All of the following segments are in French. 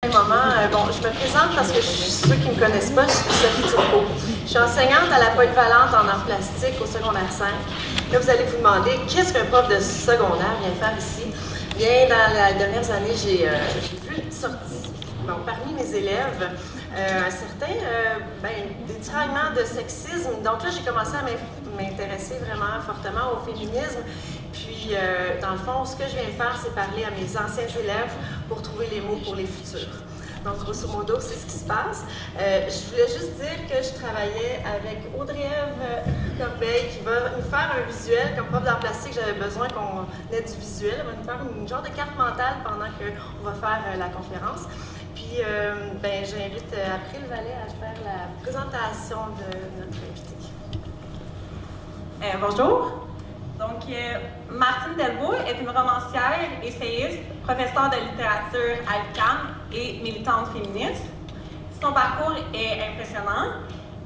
Bon, je me présente parce que ceux qui ne me connaissent pas, je suis Sophie Turcot. Je suis enseignante à la polyvalente en arts plastiques au secondaire 5. Là, vous allez vous demander, qu'est-ce qu'un prof de secondaire vient faire ici? Bien, dans les dernières années, j'ai vu sortir parmi mes élèves un certain des tiraillements de sexisme. Donc là, j'ai commencé à m'intéresser vraiment fortement au féminisme. Puis, dans le fond, ce que je viens faire, c'est parler à mes anciens élèves pour trouver les mots pour les futurs. Donc, grosso modo, c'est ce qui se passe. Je voulais juste dire que je travaillais avec Audrey-Ève Corbeil qui va nous faire un visuel. Comme prof d'art plastique, j'avais besoin qu'on ait du visuel. Elle va nous faire une genre de carte mentale pendant qu'on va faire la conférence. Puis, j'invite April Vallée à faire la présentation de notre invité. Bonjour. Donc, Martine Delvaux est une romancière, essayiste, professeure de littérature à l'UQAM et militante féministe. Son parcours est impressionnant.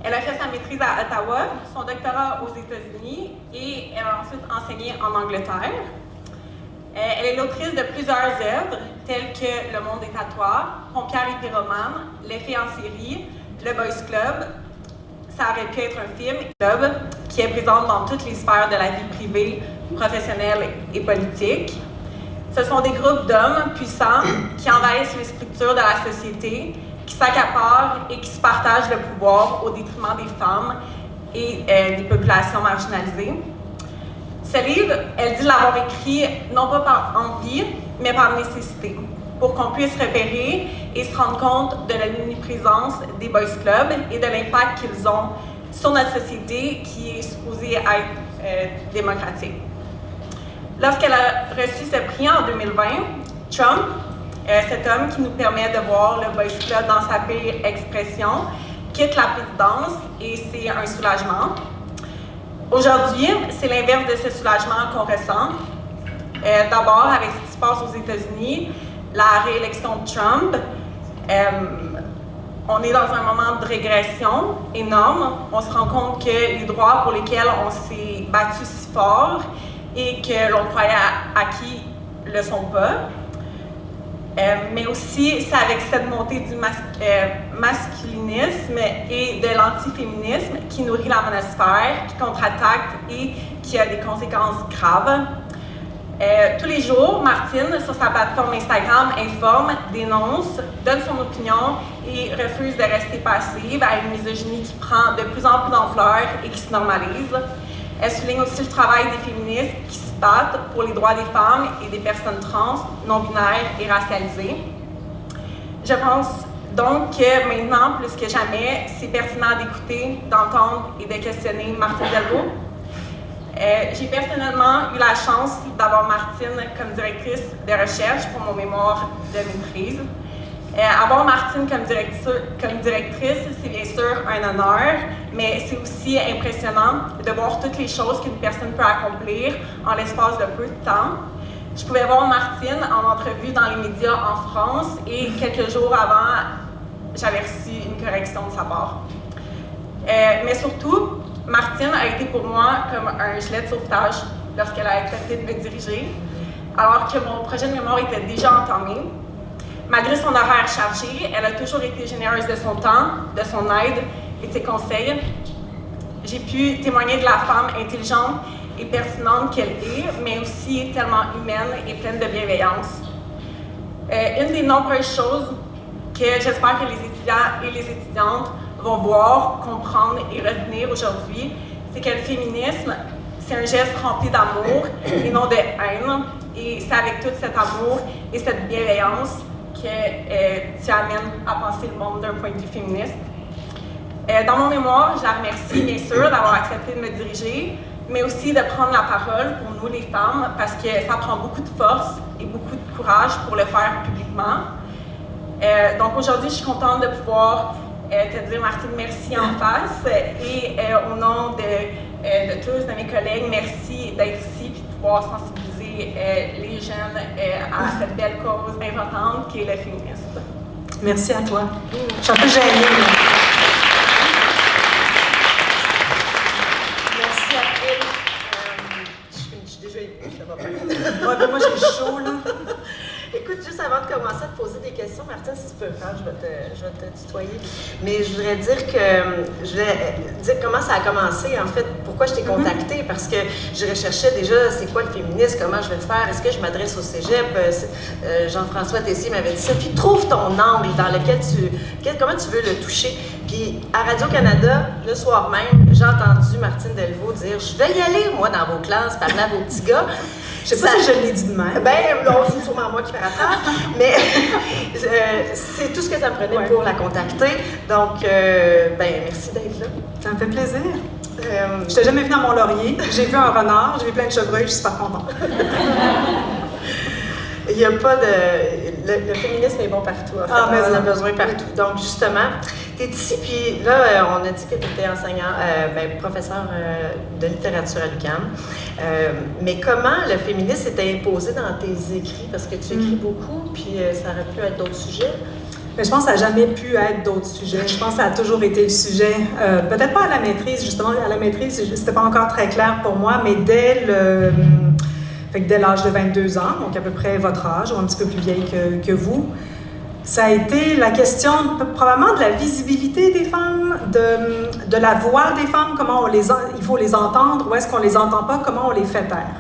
Elle a fait sa maîtrise à Ottawa, son doctorat aux États-Unis et elle a ensuite enseigné en Angleterre. Elle est l'autrice de plusieurs œuvres telles que Le Monde est à toi, Pompière et pyromane, Les filles en série, Le Boys Club. Ça aurait pu être un film, Club, qui est présent dans toutes les sphères de la vie privée, professionnelle et politique. Ce sont des groupes d'hommes puissants qui envahissent les structures de la société, qui s'accaparent et qui se partagent le pouvoir au détriment des femmes et des populations marginalisées. Ce livre, elle dit l'avoir écrit non pas par envie, mais par nécessité, pour qu'on puisse repérer et se rendre compte de l'omniprésence des boys clubs et de l'impact qu'ils ont sur notre société qui est supposée être démocratique. Lorsqu'elle a reçu ce prix en 2020, Trump, cet homme qui nous permet de voir le boys club dans sa pire expression, quitte la présidence et c'est un soulagement. Aujourd'hui, c'est l'inverse de ce soulagement qu'on ressent. D'abord, avec ce qui se passe aux États-Unis, la réélection de Trump, on est dans un moment de régression énorme. On se rend compte que les droits pour lesquels on s'est battu si fort et que l'on croyait acquis ne le sont pas. Mais aussi, c'est avec cette montée du masculinisme et de l'antiféminisme qui nourrit la monosphère, qui contre-attaque et qui a des conséquences graves. Tous les jours, Martine, sur sa plateforme Instagram, informe, dénonce, donne son opinion et refuse de rester passive à une misogynie qui prend de plus en plus d'ampleur et qui se normalise. Elle souligne aussi le travail des féministes qui se battent pour les droits des femmes et des personnes trans, non-binaires et racialisées. Je pense donc que maintenant, plus que jamais, c'est pertinent d'écouter, d'entendre et de questionner Martine Delvaux. J'ai personnellement eu la chance d'avoir Martine comme directrice de recherche pour mon mémoire de maîtrise. Avoir Martine comme directrice, c'est bien sûr un honneur, mais c'est aussi impressionnant de voir toutes les choses qu'une personne peut accomplir en l'espace de peu de temps. Je pouvais voir Martine en entrevue dans les médias en France et quelques jours avant, j'avais reçu une correction de sa part. Mais surtout, Martine a été pour moi comme un gilet de sauvetage lorsqu'elle a accepté de me diriger, alors que mon projet de mémoire était déjà entamé. Malgré son horaire chargé, elle a toujours été généreuse de son temps, de son aide et de ses conseils. J'ai pu témoigner de la femme intelligente et pertinente qu'elle est, mais aussi tellement humaine et pleine de bienveillance. Une des nombreuses choses que j'espère que les étudiants et les étudiantes vont voir, comprendre et retenir aujourd'hui, c'est que le féminisme, c'est un geste rempli d'amour et non de haine. Et c'est avec tout cet amour et cette bienveillance que tu amènes à penser le monde d'un point de vue féministe. Dans mon mémoire, je la remercie bien sûr d'avoir accepté de me diriger, mais aussi de prendre la parole pour nous les femmes, parce que ça prend beaucoup de force et beaucoup de courage pour le faire publiquement. Donc aujourd'hui, je suis contente de pouvoir te dire, Martine, merci en face. Et au nom de tous, de mes collègues, merci d'être ici et de pouvoir sensibiliser les jeunes à cette belle cause importante qui est le féminisme. Merci à toi. Je suis un peu gênée. Merci April. Je suis déjà émue, ça va pas. Ouais, ben moi, j'ai chaud, là. Écoute, juste avant de commencer à te poser des questions, Martine, si tu peux tutoyer. Mais je voudrais dire comment ça a commencé, en fait, pourquoi je t'ai contactée, parce que je recherchais déjà c'est quoi le féminisme, comment je vais faire, est-ce que je m'adresse au cégep. Jean-François Tessier m'avait dit, Sophie, trouve ton angle dans lequel comment tu veux le toucher. Puis à Radio-Canada, le soir même, j'ai entendu Martine Delvaux dire, je vais y aller, moi, dans vos classes, parler à vos petits gars. Je sais pas si je l'ai dit de même. Ben, non, c'est sûrement moi qui fais affaire. Mais c'est tout ce que ça me prenait pour la contacter. Donc, merci d'être là. Ça me fait plaisir. Je n'étais jamais venue à Mont-Laurier. J'ai vu un renard, j'ai vu plein de chevreuils, je suis super contente. Il n'y a pas de... Le féminisme est bon partout, en fait. Mais on en a besoin partout. Donc, justement, tu es ici, puis là, on a dit que tu étais enseignant, professeur de littérature à l'UQAM. Mais comment le féminisme s'était imposé dans tes écrits? Parce que tu écris beaucoup, puis ça aurait pu être d'autres sujets. Mais je pense que ça n'a jamais pu être d'autres sujets. Je pense que ça a toujours été le sujet. Peut-être pas à la maîtrise, justement. À la maîtrise, c'était pas encore très clair pour moi, mais dès l'âge de 22 ans, donc à peu près votre âge, ou un petit peu plus vieille que vous, ça a été la question probablement de la visibilité des femmes, de la voix des femmes, comment il faut les entendre, ou est-ce qu'on les entend pas, comment on les fait taire.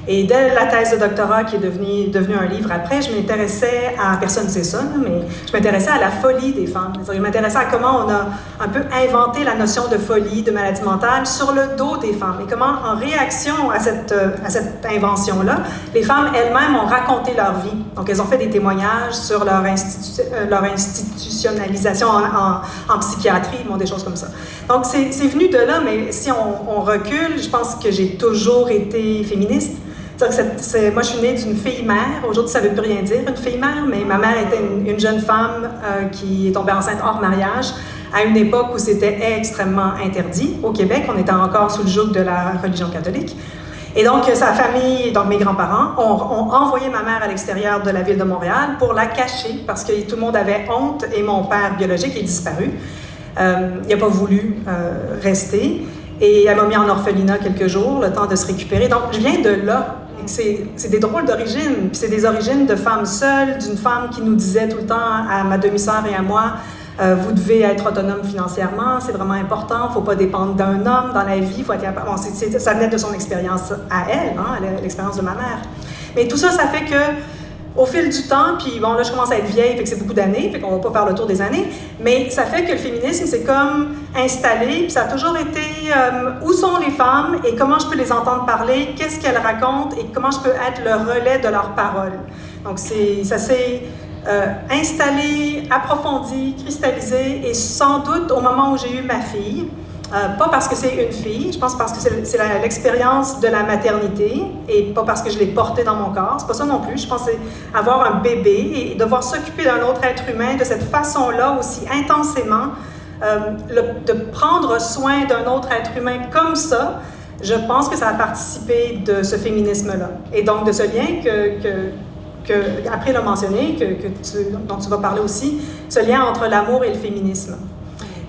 Et dès la thèse de doctorat qui est devenue un livre après, je m'intéressais à, personne ne sait ça, mais je m'intéressais à la folie des femmes. Je m'intéressais à comment on a un peu inventé la notion de folie, de maladie mentale sur le dos des femmes. Et comment, en réaction à cette invention-là, les femmes elles-mêmes ont raconté leur vie. Donc, elles ont fait des témoignages sur leur institutionnalisation en psychiatrie, des choses comme ça. Donc, c'est venu de là, mais si on recule, je pense que j'ai toujours été féministe. Moi, je suis née d'une fille-mère. Aujourd'hui, ça ne veut plus rien dire, une fille-mère, mais ma mère était une jeune femme qui est tombée enceinte hors mariage à une époque où c'était extrêmement interdit. Au Québec, on était encore sous le joug de la religion catholique. Et donc, sa famille, donc mes grands-parents, ont envoyé ma mère à l'extérieur de la ville de Montréal pour la cacher parce que tout le monde avait honte et mon père biologique est disparu. Il n'a pas voulu rester. Et elle m'a mis en orphelinat quelques jours, le temps de se récupérer. Donc, je viens de là. C'est des drôles d'origines. Puis c'est des origines de femmes seules, d'une femme qui nous disait tout le temps à ma demi-sœur et à moi, vous devez être autonome financièrement, c'est vraiment important, il ne faut pas dépendre d'un homme dans la vie, faut être capable. Bon, ça venait de son expérience à elle, l'expérience de ma mère. Mais tout ça, ça fait que au fil du temps, puis bon, là, je commence à être vieille, fait que c'est beaucoup d'années, fait qu'on va pas faire le tour des années, mais ça fait que le féminisme, c'est comme installé, puis ça a toujours été où sont les femmes et comment je peux les entendre parler, qu'est-ce qu'elles racontent et comment je peux être le relais de leurs paroles. Donc, ça s'est installé, approfondi, cristallisé, et sans doute au moment où j'ai eu ma fille, pas parce que c'est une fille, je pense parce que c'est l'expérience de la maternité et pas parce que je l'ai portée dans mon corps, c'est pas ça non plus. Je pensais avoir un bébé et devoir s'occuper d'un autre être humain de cette façon-là, aussi intensément, de prendre soin d'un autre être humain comme ça, je pense que ça a participé de ce féminisme-là. Et donc de ce lien après le mentionné, dont tu vas parler aussi, ce lien entre l'amour et le féminisme.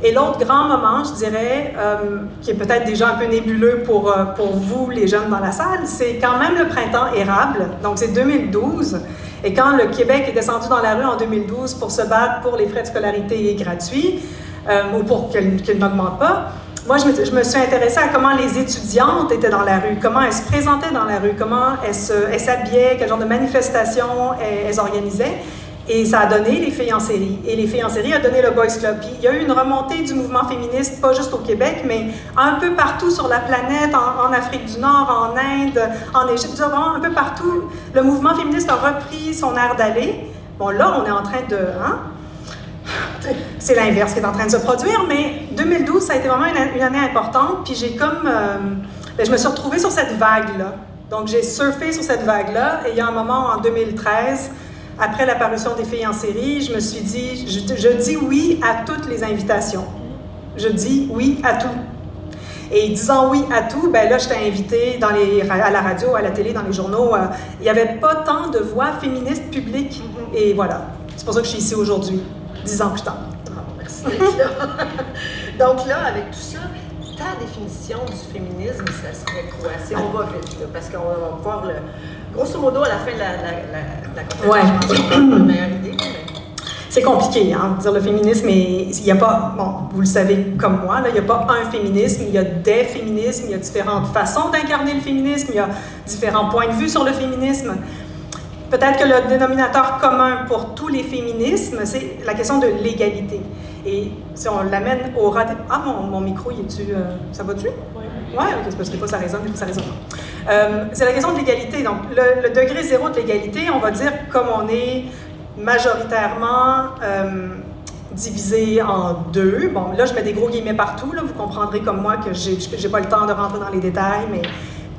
Et l'autre grand moment, je dirais, qui est peut-être déjà un peu nébuleux pour vous, les jeunes dans la salle, c'est quand même le printemps érable, donc c'est 2012. Et quand le Québec est descendu dans la rue en 2012 pour se battre pour les frais de scolarité gratuits, ou pour qu'ils n'augmentent pas, moi, je me suis intéressée à comment les étudiantes étaient dans la rue, comment elles se présentaient dans la rue, comment elles s'habillaient, quel genre de manifestations elles organisaient. Et ça a donné les filles en série. Et les filles en série a donné le Boys Club. Puis il y a eu une remontée du mouvement féministe, pas juste au Québec, mais un peu partout sur la planète, en Afrique du Nord, en Inde, en Égypte, vraiment un peu partout. Le mouvement féministe a repris son air d'aller. Bon, là, on est en train de... C'est l'inverse qui est en train de se produire, mais 2012, ça a été vraiment une année importante. Puis j'ai comme... je me suis retrouvée sur cette vague-là. Donc j'ai surfé sur cette vague-là. Et il y a un moment, en 2013... Après l'apparition des filles en série, je me suis dit, je dis oui à toutes les invitations. Je dis oui à tout. Et disant oui à tout, ben là, j'étais invitée à la radio, à la télé, dans les journaux. Il n'y avait pas tant de voix féministes publiques. Et voilà. C'est pour ça que je suis ici aujourd'hui, 10 ans plus tard. Merci d'être là. Donc là, avec tout ça, ta définition du féminisme, ça serait quoi? Si on va vite, là, parce qu'on va voir grosso modo, à la fin de la conférence, je pense qu'on a une meilleure idée. C'est compliqué, hein, de dire le féminisme, et il n'y a pas, bon, vous le savez comme moi, là, il n'y a pas un féminisme, il y a des féminismes, il y a différentes façons d'incarner le féminisme, il y a différents points de vue sur le féminisme. Peut-être que le dénominateur commun pour tous les féminismes, c'est la question de l'égalité. Et si on l'amène au rat... Ah, mon micro, ça va-tu? Oui. Oui, c'est parce que des fois ça résonne, des fois ça résonne pas. C'est la question de l'égalité. Donc, le degré zéro de l'égalité, on va dire, comme on est majoritairement divisé en deux. Bon, là, je mets des gros guillemets partout. Là, vous comprendrez comme moi que j'ai pas le temps de rentrer dans les détails,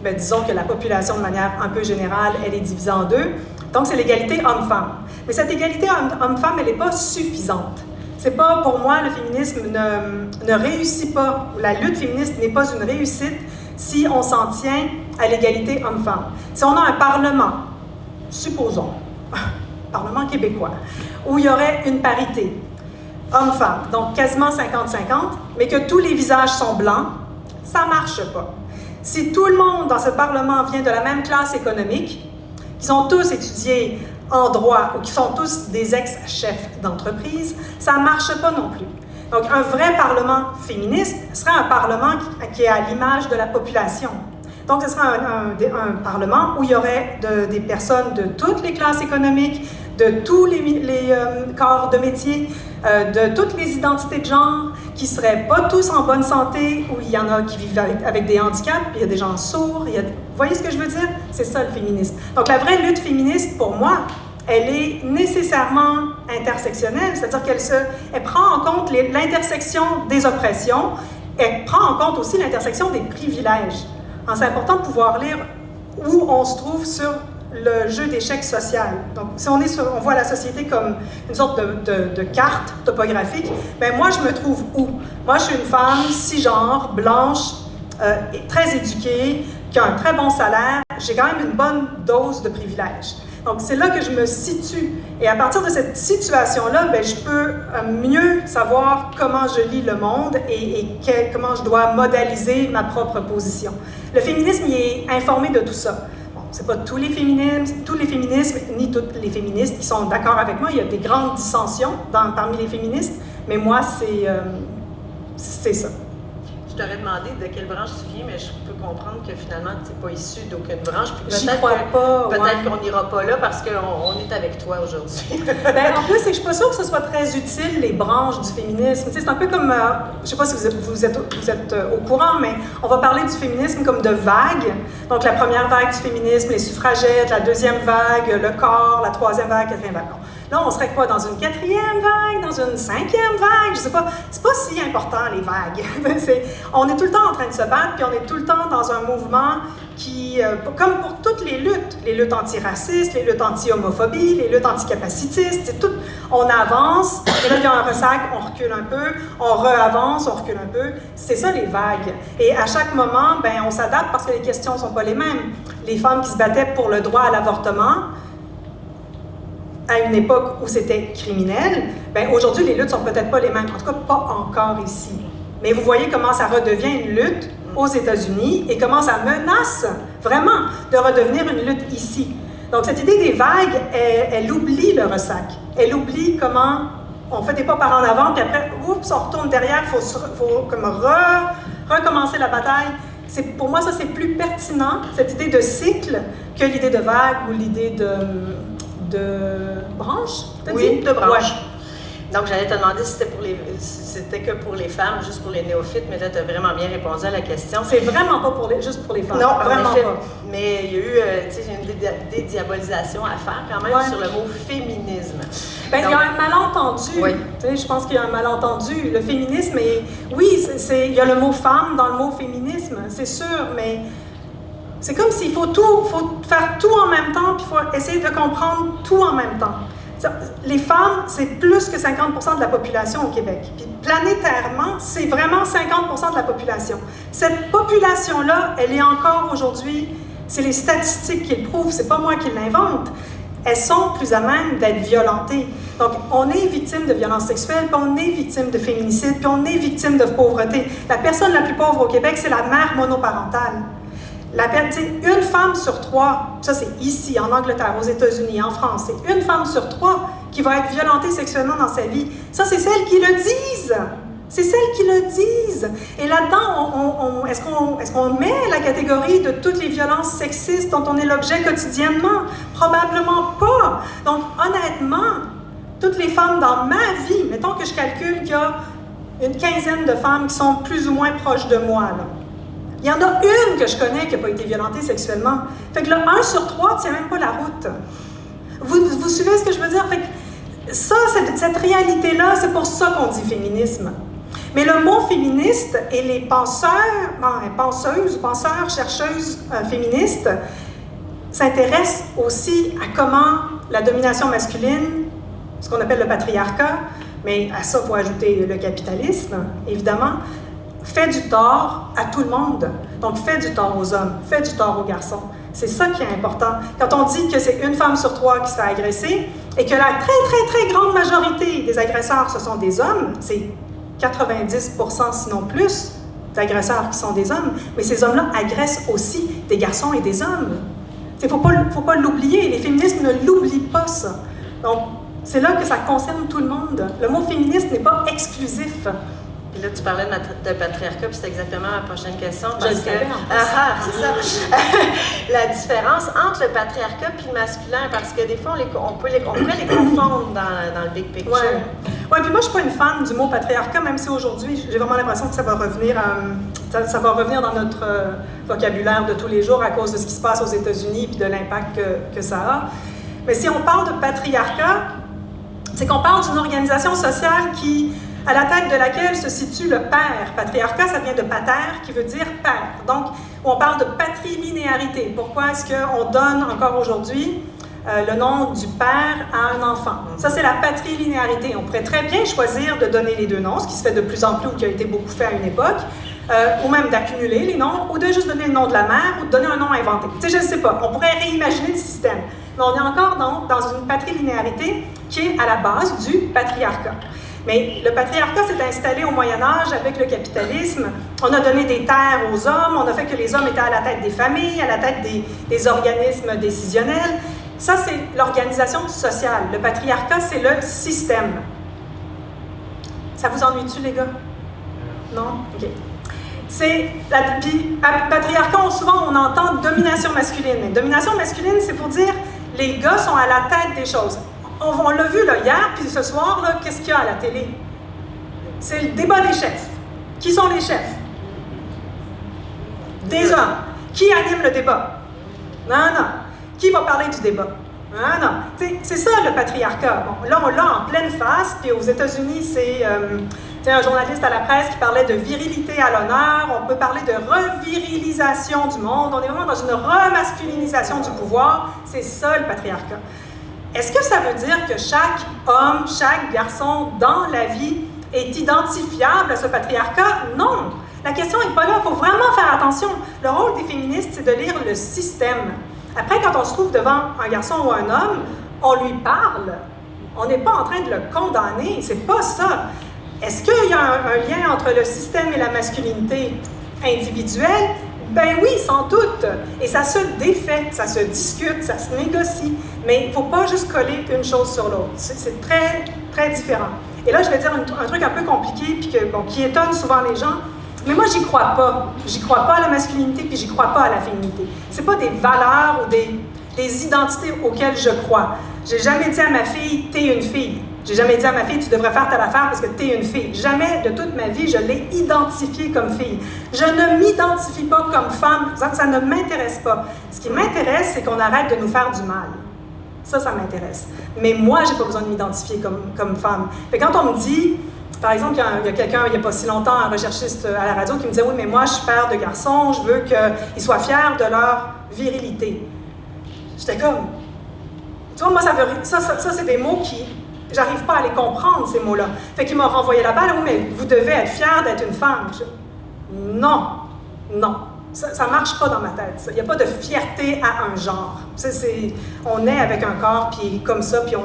mais disons que la population, de manière un peu générale, elle est divisée en deux. Donc, c'est l'égalité homme-femme. Mais cette égalité homme-femme, elle n'est pas suffisante. C'est pas, pour moi, le féminisme ne réussit pas, la lutte féministe n'est pas une réussite si on s'en tient à l'égalité homme-femme. Si on a un parlement, supposons, Parlement québécois, où il y aurait une parité, homme-femme, donc quasiment 50-50, mais que tous les visages sont blancs, ça ne marche pas. Si tout le monde dans ce Parlement vient de la même classe économique, qui sont tous étudiés en droit ou qui sont tous des ex-chefs d'entreprise, ça ne marche pas non plus. Donc, un vrai Parlement féministe serait un Parlement qui est à l'image de la population. Donc, ce serait un Parlement où il y aurait des personnes de toutes les classes économiques, de tous les corps de métier, de toutes les identités de genre, qui ne seraient pas tous en bonne santé, où il y en a qui vivent avec des handicaps, puis il y a des gens sourds. Vous voyez ce que je veux dire? C'est ça le féminisme. Donc, la vraie lutte féministe, pour moi, elle est nécessairement intersectionnelle, c'est-à-dire qu'elle prend en compte l'intersection des oppressions, elle prend en compte aussi l'intersection des privilèges. C'est important de pouvoir lire où on se trouve sur le jeu d'échecs social. Donc, si on voit la société comme une sorte de carte topographique, bien moi, je me trouve où? Moi, je suis une femme cisgenre, blanche, très éduquée, qui a un très bon salaire. J'ai quand même une bonne dose de privilèges. Donc, c'est là que je me situe. Et à partir de cette situation-là, bien, je peux mieux savoir comment je lis le monde et comment je dois modéliser ma propre position. Le féminisme, il est informé de tout ça. Bon, c'est pas tous les féminismes, ni toutes les féministes qui sont d'accord avec moi. Il y a des grandes dissensions parmi les féministes, mais moi, c'est ça. Je t'aurais demandé de quelle branche tu viens, mais je peux comprendre que finalement, tu n'es pas issu d'aucune branche. J'y crois pas. Peut-être qu'on n'ira pas là parce qu'on est avec toi aujourd'hui. Ben, en plus, c'est que je suis pas sûre que ce soit très utile, les branches du féminisme. Tu sais, c'est un peu comme, je sais pas si vous êtes au courant, mais on va parler du féminisme comme de vagues. Donc, la première vague du féminisme, les suffragettes, la deuxième vague, le corps, la troisième vague, quatrième vague. Là, on serait quoi, dans une quatrième vague, dans une cinquième vague? Je sais pas. C'est pas si important, les vagues. On est tout le temps en train de se battre, puis on est tout le temps dans un mouvement qui, comme pour toutes les luttes antiracistes, les luttes anti-homophobie, les luttes anticapacitistes, c'est tout. On avance, et là, il y a un ressac, on recule un peu, on re-avance, on recule un peu. C'est ça, les vagues. Et à chaque moment, ben, on s'adapte parce que les questions ne sont pas les mêmes. Les femmes qui se battaient pour le droit à l'avortement, à une époque où c'était criminel, bien aujourd'hui, les luttes sont peut-être pas les mêmes. En tout cas, pas encore ici. Mais vous voyez comment ça redevient une lutte aux États-Unis et comment ça menace vraiment de redevenir une lutte ici. Donc, cette idée des vagues, elle oublie le ressac. Elle oublie comment on fait des pas par en avant, puis après, oups, on retourne derrière, il faut comme recommencer la bataille. Pour moi, ça, c'est plus pertinent, cette idée de cycle, que l'idée de vague ou l'idée de branche, oui, de branche. Ouais. Donc, j'allais te demander si c'était que pour les femmes, juste pour les néophytes, mais là, tu as vraiment bien répondu à la question. C'est vraiment pas juste pour les femmes. Non, vraiment en effet, pas. Mais il y a eu une dédiabolisation à faire quand même sur le mot féminisme. Bien, il y a un malentendu. Oui. Je pense qu'il y a un malentendu. Le féminisme, oui, il y a le mot femme dans le mot féminisme, c'est sûr, mais c'est comme s'il faut faire tout en même temps, puis il faut essayer de comprendre tout en même temps. Les femmes, c'est plus que 50% de la population au Québec. Puis planétairement, c'est vraiment 50% de la population. Cette population-là, elle est encore aujourd'hui, c'est les statistiques qui le prouvent, c'est pas moi qui l'invente, elles sont plus à même d'être violentées. Donc, on est victime de violences sexuelles, puis on est victime de féminicide, puis on est victime de pauvreté. La personne la plus pauvre au Québec, c'est la mère monoparentale. Une femme sur trois, ça c'est ici, en Angleterre, aux États-Unis, en France, c'est une femme sur trois qui va être violentée sexuellement dans sa vie. Ça, c'est celles qui le disent. C'est celles qui le disent. Et là-dedans, est-ce qu'on met la catégorie de toutes les violences sexistes dont on est l'objet quotidiennement? Probablement pas. Donc, honnêtement, toutes les femmes dans ma vie, mettons que je calcule qu'il y a une quinzaine de femmes qui sont plus ou moins proches de moi, là. Il y en a une que je connais qui n'a pas été violentée sexuellement. Fait que là, 1 sur 3 ne tient même pas la route. Vous suivez ce que je veux dire? Fait que ça, cette réalité-là, c'est pour ça qu'on dit féminisme. Mais le mot féministe et les penseuses, chercheuses féministes s'intéressent aussi à comment la domination masculine, ce qu'on appelle le patriarcat, mais à ça, il faut ajouter le capitalisme, évidemment, fait du tort à tout le monde. Donc, fait du tort aux hommes, fait du tort aux garçons. C'est ça qui est important. Quand on dit que c'est une femme sur 3 qui se fait agresser et que la très grande majorité des agresseurs, ce sont des hommes, c'est 90%, sinon plus, d'agresseurs qui sont des hommes, mais ces hommes-là agressent aussi des garçons et des hommes. Il ne faut pas l'oublier. Les féministes ne l'oublient pas, ça. Donc, c'est là que ça concerne tout le monde. Le mot féministe n'est pas exclusif. Puis là, tu parlais de patriarcat, puis c'est exactement ma prochaine question. Parce que, c'est ça. La différence entre le patriarcat et le masculin, parce que des fois, on pourrait les confondre dans le big picture. Oui, puis moi, je ne suis pas une fan du mot patriarcat, même si aujourd'hui, j'ai vraiment l'impression que ça va revenir dans notre vocabulaire de tous les jours à cause de ce qui se passe aux États-Unis et de l'impact que ça a. Mais si on parle de patriarcat, c'est qu'on parle d'une organisation sociale à la tête de laquelle se situe le père. Patriarcat, ça vient de pater, qui veut dire père. Donc, on parle de patrilinéarité. Pourquoi est-ce qu'on donne encore aujourd'hui le nom du père à un enfant? Ça, c'est la patrilinéarité. On pourrait très bien choisir de donner les deux noms, ce qui se fait de plus en plus ou qui a été beaucoup fait à une époque, ou même d'accumuler les noms, ou de juste donner le nom de la mère, ou de donner un nom inventé. Tu sais, je ne sais pas. On pourrait réimaginer le système. Mais on est encore dans une patrilinéarité qui est à la base du patriarcat. Mais le patriarcat s'est installé au Moyen-Âge avec le capitalisme. On a donné des terres aux hommes, on a fait que les hommes étaient à la tête des familles, à la tête des organismes décisionnels. Ça, c'est l'organisation sociale. Le patriarcat, c'est le système. Ça vous ennuie-tu, les gars? Non? OK. Puis, à patriarcat, souvent, on entend domination masculine. Mais domination masculine, c'est pour dire les gars sont à la tête des choses. On l'a vu là, hier, puis ce soir, là, qu'est-ce qu'il y a à la télé? C'est le débat des chefs. Qui sont les chefs? Des hommes. Qui anime le débat? Non. Qui va parler du débat? Non. C'est ça le patriarcat. Bon, là, on l'a en pleine face, puis aux États-Unis, c'est un journaliste à la presse qui parlait de virilité à l'honneur. On peut parler de revirilisation du monde. On est vraiment dans une remasculinisation du pouvoir. C'est ça le patriarcat. Est-ce que ça veut dire que chaque homme, chaque garçon dans la vie est identifiable à ce patriarcat? Non! La question n'est pas là, il faut vraiment faire attention. Le rôle des féministes, c'est de lire le système. Après, quand on se trouve devant un garçon ou un homme, on lui parle. On n'est pas en train de le condamner, c'est pas ça. Est-ce qu'il y a un lien entre le système et la masculinité individuelle? Ben oui, sans doute. Et ça se défait, ça se discute, ça se négocie. Mais il ne faut pas juste coller une chose sur l'autre. C'est très, très différent. Et là, je vais dire un truc un peu compliqué, puis qui étonne souvent les gens. Mais moi, j'y crois pas. J'y crois pas à la masculinité, puis j'y crois pas à la féminité. C'est pas des valeurs ou des identités auxquelles je crois. J'ai jamais dit à ma fille, t'es une fille. J'ai jamais dit à ma fille, tu devrais faire telle affaire parce que t'es une fille. Jamais de toute ma vie, je l'ai identifiée comme fille. Je ne m'identifie pas comme femme. Ça ne m'intéresse pas. Ce qui m'intéresse, c'est qu'on arrête de nous faire du mal. Ça m'intéresse. Mais moi, j'ai pas besoin de m'identifier comme femme. Fait quand on me dit, par exemple, il y a quelqu'un, il n'y a pas si longtemps, un recherchiste à la radio qui me disait, oui, mais moi, je suis père de garçons, je veux qu'ils soient fiers de leur virilité. J'étais comme, tu vois, moi, ça c'est des mots qui, j'arrive pas à les comprendre, ces mots-là. Fait qu'il m'a renvoyé la balle, oui, mais vous devez être fier d'être une femme. Non. Ça marche pas dans ma tête. Il n'y a pas de fierté à un genre. On est avec un corps, puis comme ça, puis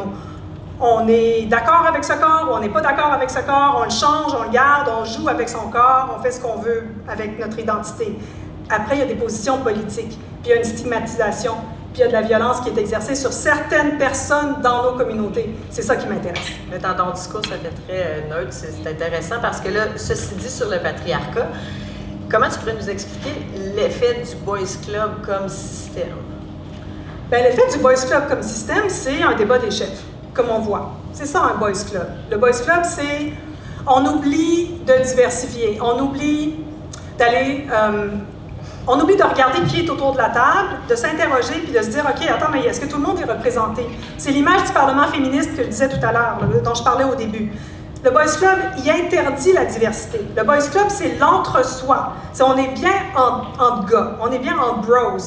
on est d'accord avec ce corps, ou on n'est pas d'accord avec ce corps, on le change, on le garde, on joue avec son corps, on fait ce qu'on veut avec notre identité. Après, il y a des positions politiques, puis il y a une stigmatisation, puis il y a de la violence qui est exercée sur certaines personnes dans nos communautés. C'est ça qui m'intéresse. Mais dans ton discours, ça fait très neutre, c'est intéressant parce que là, ceci dit sur le patriarcat, comment tu pourrais nous expliquer l'effet du Boys Club comme système? Bien, l'effet du Boys Club comme système, c'est un débat des chefs, comme on voit. C'est ça un Boys Club. Le Boys Club, c'est on oublie de diversifier, on oublie d'aller... on oublie de regarder qui est autour de la table, de s'interroger puis de se dire « OK, attends, mais est-ce que tout le monde est représenté? » C'est l'image du Parlement féministe que je disais tout à l'heure, dont je parlais au début. Le Boys Club, il interdit la diversité. Le Boys Club, c'est l'entre-soi. On est bien entre gars, on est bien entre bros.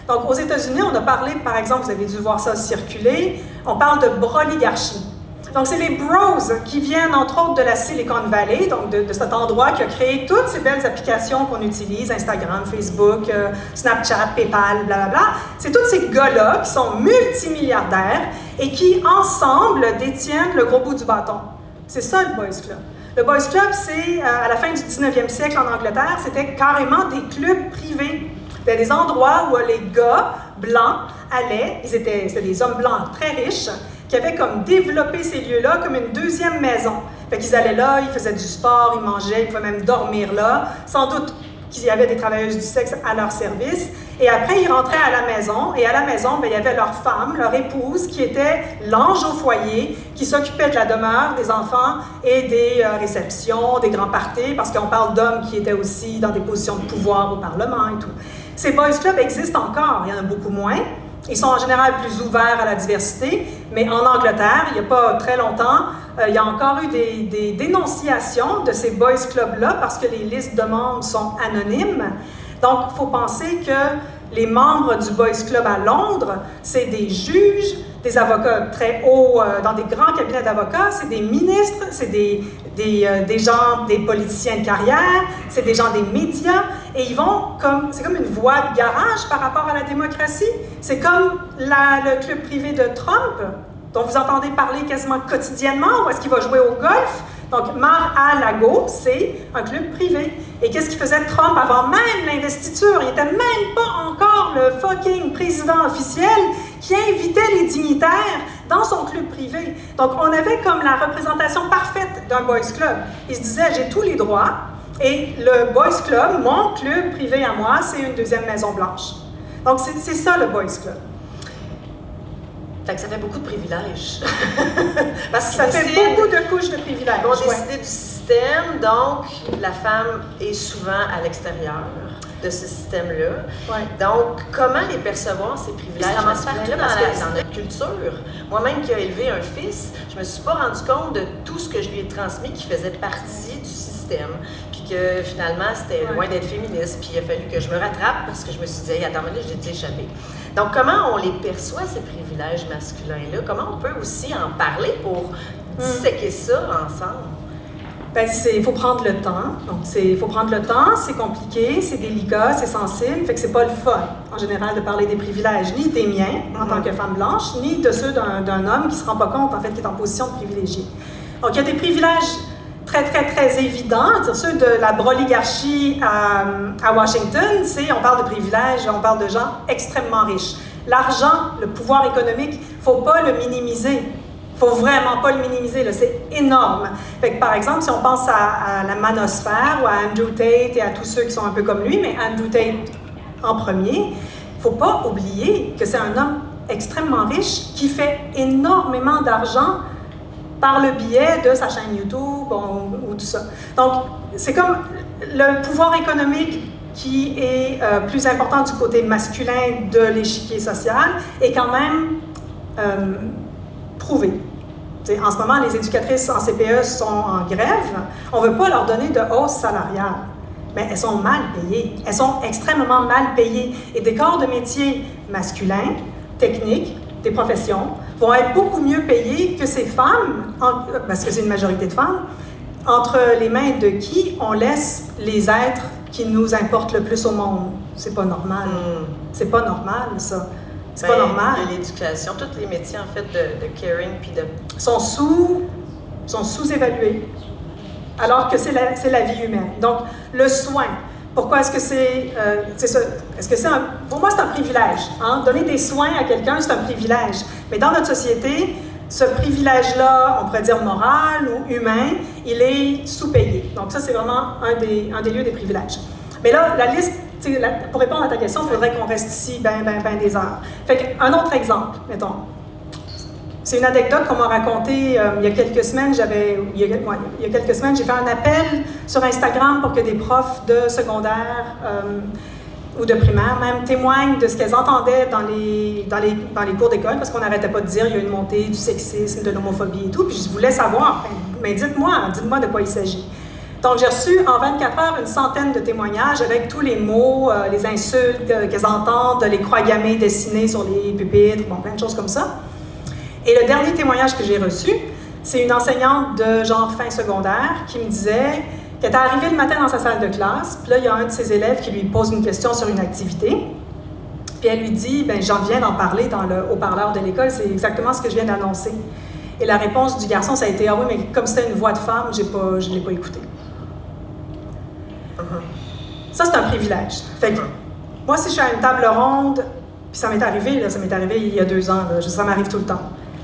Donc, aux États-Unis, on a parlé, par exemple, vous avez dû voir ça circuler, on parle de broligarchie. Donc, c'est les bros qui viennent, entre autres, de la Silicon Valley, donc de cet endroit qui a créé toutes ces belles applications qu'on utilise, Instagram, Facebook, Snapchat, PayPal, blablabla. C'est tous ces gars-là qui sont multimilliardaires et qui, ensemble, détiennent le gros bout du bâton. C'est ça, le Boys Club. Le Boys Club, c'est, à la fin du 19e siècle en Angleterre, c'était carrément des clubs privés. C'était des endroits où les gars blancs allaient, c'était des hommes blancs très riches, qui avaient comme développé ces lieux-là comme une deuxième maison. Fait qu'ils allaient là, ils faisaient du sport, ils mangeaient, ils pouvaient même dormir là. Sans doute qu'il y avait des travailleuses du sexe à leur service. Et après, ils rentraient à la maison. Et à la maison, bien, il y avait leur femme, leur épouse, qui était l'ange au foyer, qui s'occupait de la demeure, des enfants et des réceptions, des grands parties, parce qu'on parle d'hommes qui étaient aussi dans des positions de pouvoir au Parlement et tout. Ces boys clubs existent encore, il y en a beaucoup moins. Ils sont en général plus ouverts à la diversité, mais en Angleterre, il n'y a pas très longtemps, il y a encore eu des dénonciations de ces boys clubs-là parce que les listes de membres sont anonymes. Donc, il faut penser que les membres du Boys Club à Londres, c'est des juges, des avocats très hauts, dans des grands cabinets d'avocats, c'est des ministres, c'est des gens, des politiciens de carrière, c'est des gens des médias, et ils vont c'est comme une voie de garage par rapport à la démocratie. C'est comme le club privé de Trump, dont vous entendez parler quasiment quotidiennement, où est-ce qu'il va jouer au golf. Donc, Mar-a-Lago, c'est un club privé. Et qu'est-ce qu'il faisait Trump avant même l'investiture? Il n'était même pas encore le fucking président officiel qui invitait les dignitaires dans son club privé. Donc, on avait comme la représentation parfaite d'un boys club. Il se disait, j'ai tous les droits, et le boys club, mon club privé à moi, c'est une deuxième Maison Blanche. Donc, c'est ça le boys club. Fait que ça fait beaucoup de privilèges. Parce que ça fait beaucoup de couches de privilèges. Ils vont décider du système, donc la femme est souvent à l'extérieur de ce système-là. Ouais. Donc, comment les percevoir, ces privilèges? Comment se faire dans notre culture? Moi-même qui ai élevé un fils, je me suis pas rendu compte de tout ce que je lui ai transmis qui faisait partie du système. Puis que finalement, c'était loin d'être féministe. Puis il a fallu que je me rattrape parce que je me suis dit, hey, attends, mais là, j'ai échappé. Donc, comment on les perçoit, ces privilèges masculins-là? Comment on peut aussi en parler pour disséquer ça ensemble? Bien, il faut prendre le temps. Donc, il faut prendre le temps, c'est compliqué, c'est délicat, c'est sensible, fait que c'est pas le fun, en général, de parler des privilèges, ni des miens, en tant que femme blanche, ni de ceux d'un homme qui se rend pas compte, en fait, qui est en position de privilégié. Donc, il y a des privilèges très, très, très évidents. Ceux de la broligarchie à Washington, on parle de privilèges, on parle de gens extrêmement riches. L'argent, le pouvoir économique, il ne faut pas le minimiser. Il ne faut vraiment pas le minimiser, c'est énorme. Fait que, par exemple, si on pense à la manosphère ou à Andrew Tate et à tous ceux qui sont un peu comme lui, mais Andrew Tate en premier, il ne faut pas oublier que c'est un homme extrêmement riche qui fait énormément d'argent par le biais de sa chaîne YouTube ou tout ça. Donc, c'est comme le pouvoir économique qui est plus important du côté masculin de l'échiquier social est quand même prouvé. T'sais, en ce moment, les éducatrices en CPE sont en grève. On ne veut pas leur donner de hausse salariale. Mais elles sont mal payées. Elles sont extrêmement mal payées. Et des corps de métier masculins, techniques, des professions, vont être beaucoup mieux payées que ces femmes, parce que c'est une majorité de femmes, entre les mains de qui on laisse les êtres qui nous importent le plus au monde. C'est pas normal. C'est pas normal, ça. C'est pas normal. Il y a l'éducation, tous les métiers, en fait, de caring puis de... sont sous-évalués, alors que c'est la vie humaine. Donc, le soin, Pourquoi est-ce que c'est ça? Est-ce que pour moi, c'est un privilège. Hein? Donner des soins à quelqu'un, c'est un privilège. Mais dans notre société, ce privilège-là, on pourrait dire moral ou humain, il est sous-payé. Donc ça, c'est vraiment un des lieux des privilèges. Mais là, la liste, pour répondre à ta question, il faudrait qu'on reste ici ben des heures. Fait qu'un autre exemple, mettons. C'est une anecdote qu'on m'a racontée il y a quelques semaines. Il y a quelques semaines, j'ai fait un appel sur Instagram pour que des profs de secondaire ou de primaire même témoignent de ce qu'elles entendaient dans les cours d'école, parce qu'on n'arrêtait pas de dire il y a une montée du sexisme, de l'homophobie et tout. Puis je voulais savoir, mais dites-moi de quoi il s'agit. Donc j'ai reçu en 24 heures une centaine de témoignages avec tous les mots, les insultes qu'elles entendent, les croix gammées dessinées sur les pupitres, bon, plein de choses comme ça. Et le dernier témoignage que j'ai reçu, c'est une enseignante de genre fin secondaire qui me disait qu'elle était arrivée le matin dans sa salle de classe, puis là, il y a un de ses élèves qui lui pose une question sur une activité, puis elle lui dit, « j'en viens d'en parler dans le haut-parleur de l'école, c'est exactement ce que je viens d'annoncer. » Et la réponse du garçon, ça a été, « Ah oui, mais comme c'était une voix de femme, je ne l'ai pas écouté. » Ça, c'est un privilège. Fait que, moi, si je suis à une table ronde, puis ça m'est arrivé il y a 2 ans, ça m'arrive tout le temps.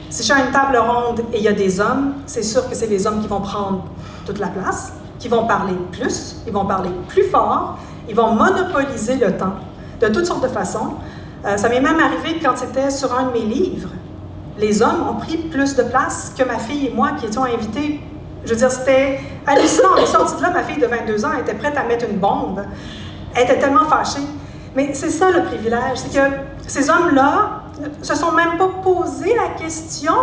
Si je suis à une table ronde et il y a des hommes, c'est sûr que c'est les hommes qui vont prendre toute la place, qui vont parler plus, ils vont parler plus fort, ils vont monopoliser le temps de toutes sortes de façons. Ça m'est même arrivé quand c'était sur un de mes livres. Les hommes ont pris plus de place que ma fille et moi qui étions invités. Je veux dire, c'était hallucinant. On est sorti de là, ma fille de 22 ans était prête à mettre une bombe. Elle était tellement fâchée. Mais c'est ça le privilège, c'est que ces hommes-là ne se sont même pas posé la question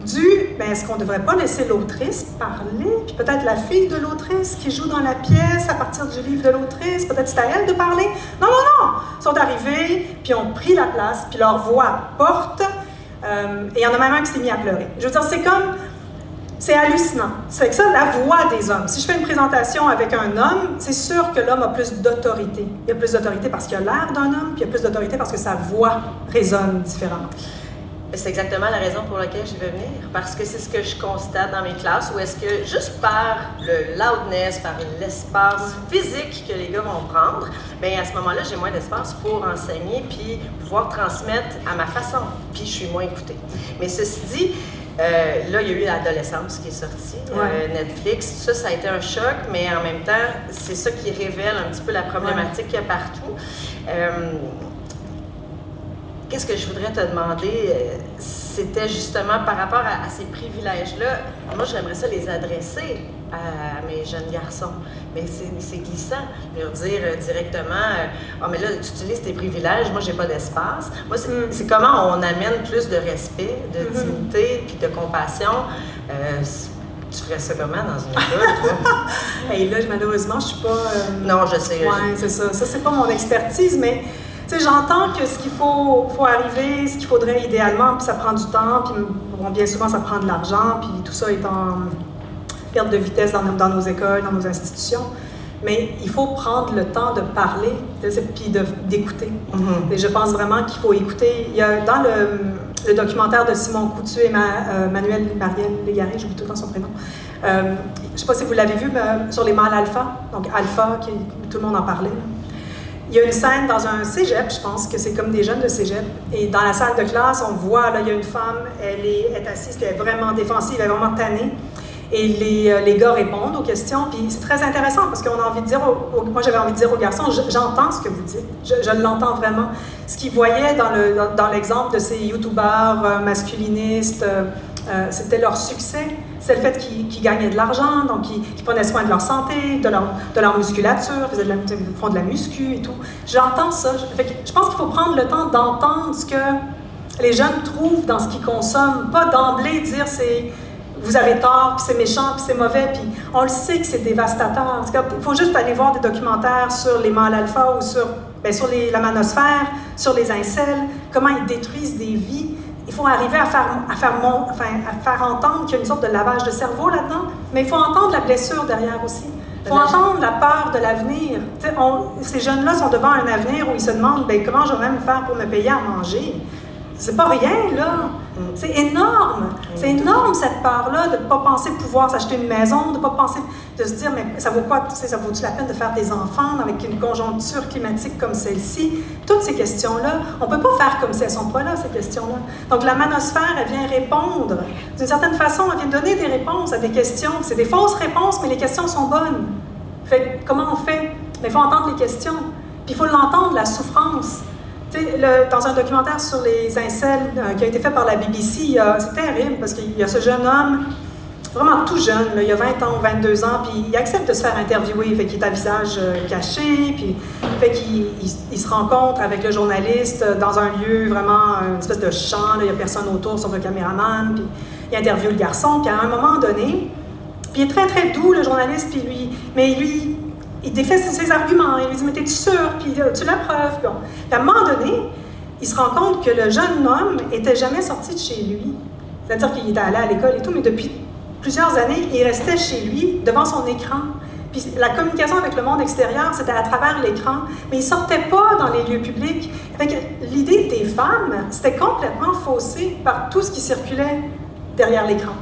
est-ce qu'on ne devrait pas laisser l'autrice parler, puis peut-être la fille de l'autrice qui joue dans la pièce à partir du livre de l'autrice, peut-être c'est à elle de parler. Non. Ils sont arrivés, puis ont pris la place, puis leur voix porte, et il y en a même un qui s'est mis à pleurer. Je veux dire, c'est hallucinant. C'est que ça, la voix des hommes. Si je fais une présentation avec un homme, c'est sûr que l'homme a plus d'autorité. Il a plus d'autorité parce qu'il a l'air d'un homme, puis il a plus d'autorité parce que sa voix résonne différemment. C'est exactement la raison pour laquelle je vais venir, parce que c'est ce que je constate dans mes classes, où est-ce que juste par le loudness, par l'espace physique que les gars vont prendre, bien à ce moment-là, j'ai moins d'espace pour enseigner puis pouvoir transmettre à ma façon, puis je suis moins écoutée. Mais ceci dit, là, il y a eu l'adolescence qui est sortie, Netflix. Ça a été un choc, mais en même temps, c'est ça qui révèle un petit peu la problématique qu'il y a partout. Qu'est-ce que je voudrais te demander, c'était justement par rapport à ces privilèges-là. Moi, j'aimerais ça les adresser à mes jeunes garçons, mais c'est glissant. Leur dire directement, mais là, tu utilises tes privilèges, moi, j'ai pas d'espace. Moi, c'est comment on amène plus de respect, de dignité, puis de compassion. Tu ferais ça comment dans une école, toi? Et là, malheureusement, je suis pas... Non, je sais. Oui, c'est ça. Ça, c'est pas mon expertise, mais... Tu sais, j'entends que ce qu'il faut arriver, ce qu'il faudrait idéalement, puis ça prend du temps, puis bien souvent ça prend de l'argent, puis tout ça est en perte de vitesse dans nos écoles, dans nos institutions. Mais il faut prendre le temps de parler, puis d'écouter. Et je pense vraiment qu'il faut écouter. Il y a dans le documentaire de Simon Coutu et Marielle Légaré, j'oublie tout le temps son prénom. Je ne sais pas si vous l'avez vu, mais sur les mâles alpha, donc alpha, tout le monde en parlait. Il y a une scène dans un cégep, je pense que c'est comme des jeunes de cégep, et dans la salle de classe, on voit, là, il y a une femme, elle est assise, elle est vraiment défensive, elle est vraiment tannée, et les gars répondent aux questions, puis c'est très intéressant, parce qu'on a envie de dire, moi j'avais envie de dire aux garçons, j'entends ce que vous dites, je l'entends vraiment. Ce qu'ils voyaient dans l'exemple de ces youtubeurs masculinistes, c'était leur succès. C'est le fait qu'ils gagnaient de l'argent, donc qu'ils prenaient soin de leur santé, de leur musculature, font de la muscu et tout. J'entends ça. Je pense qu'il faut prendre le temps d'entendre ce que les jeunes trouvent dans ce qu'ils consomment. Pas d'emblée dire vous avez tort, puis c'est méchant, puis c'est mauvais, puis on le sait que c'est dévastateur. Il faut juste aller voir des documentaires sur les mâles alpha ou sur la manosphère, sur les incels, comment ils détruisent des vies. Il faut arriver à faire entendre qu'il y a une sorte de lavage de cerveau là-dedans, mais il faut entendre la blessure derrière aussi. Il faut entendre la peur de l'avenir. Ces jeunes-là sont devant un avenir où ils se demandent comment je vais même faire pour me payer à manger. C'est pas rien, là. C'est énorme. C'est énorme, cette peur-là, de ne pas penser pouvoir s'acheter une maison, de ne pas penser... de se dire, mais ça vaut quoi, ça vaut-tu la peine de faire des enfants avec une conjoncture climatique comme celle-ci? Toutes ces questions-là, on ne peut pas faire comme si elles ne sont pas là, ces questions-là. Donc la manosphère, elle vient répondre. D'une certaine façon, elle vient donner des réponses à des questions. C'est des fausses réponses, mais les questions sont bonnes. Fait comment on fait? Mais il faut entendre les questions. Puis il faut l'entendre, la souffrance. Tu sais, dans un documentaire sur les incels qui a été fait par la BBC, c'est terrible parce qu'il y a ce jeune homme, vraiment tout jeune, là, il a 20 ans ou 22 ans, puis il accepte de se faire interviewer, fait qu'il est à visage caché, puis fait qu'il se rencontre avec le journaliste dans un lieu vraiment, une espèce de champ, là, il n'y a personne autour sauf le caméraman, puis il interviewe le garçon, puis à un moment donné, puis il est très très doux le journaliste, puis lui, il défait ses arguments, il lui dit « mais t'es-tu sûr? » Puis tu la preuve. Bon. Puis à un moment donné, il se rend compte que le jeune homme n'était jamais sorti de chez lui. C'est-à-dire qu'il était allé à l'école et tout, mais depuis plusieurs années, il restait chez lui, devant son écran. Puis la communication avec le monde extérieur, c'était à travers l'écran, mais il ne sortait pas dans les lieux publics. Fait que l'idée des femmes, c'était complètement faussée par tout ce qui circulait derrière l'écran.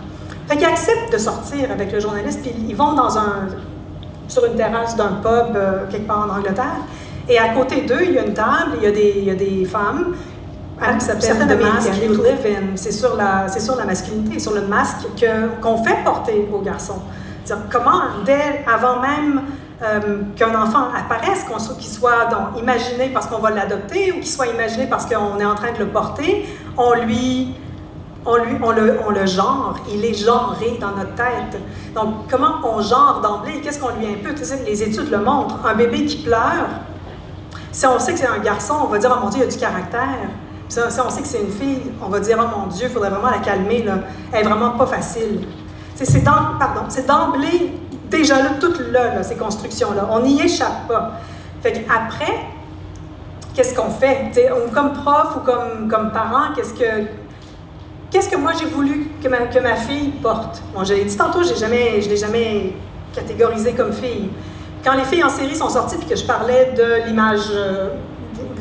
Fait qu'ils acceptent de sortir avec le journaliste, puis ils vont sur une terrasse d'un pub quelque part en Angleterre. Et à côté d'eux, il y a une table, il y a des femmes qui s'appellent The Mask to Live In. C'est sur la masculinité, sur le masque qu'on fait porter aux garçons. C'est-à-dire comment, avant même qu'un enfant apparaisse, qu'il soit imaginé parce qu'on va l'adopter ou qu'il soit imaginé parce qu'on est en train de le porter, on le genre, il est genré dans notre tête. Donc, comment on genre d'emblée, qu'est-ce qu'on lui impute? Les études le montrent. Un bébé qui pleure, si on sait que c'est un garçon, on va dire « Oh mon Dieu, il a du caractère ». Si on sait que c'est une fille, on va dire « Oh mon Dieu, il faudrait vraiment la calmer, là. Elle est vraiment pas facile ». C'est d'emblée, déjà là, tout là, ces constructions-là. On n'y échappe pas. Fait qu'après, qu'est-ce qu'on fait? Comme prof ou comme parent, qu'est-ce que moi j'ai voulu que ma fille porte? Bon, je l'ai dit tantôt, je ne l'ai jamais catégorisée comme fille. Quand les filles en série sont sorties puis que je parlais de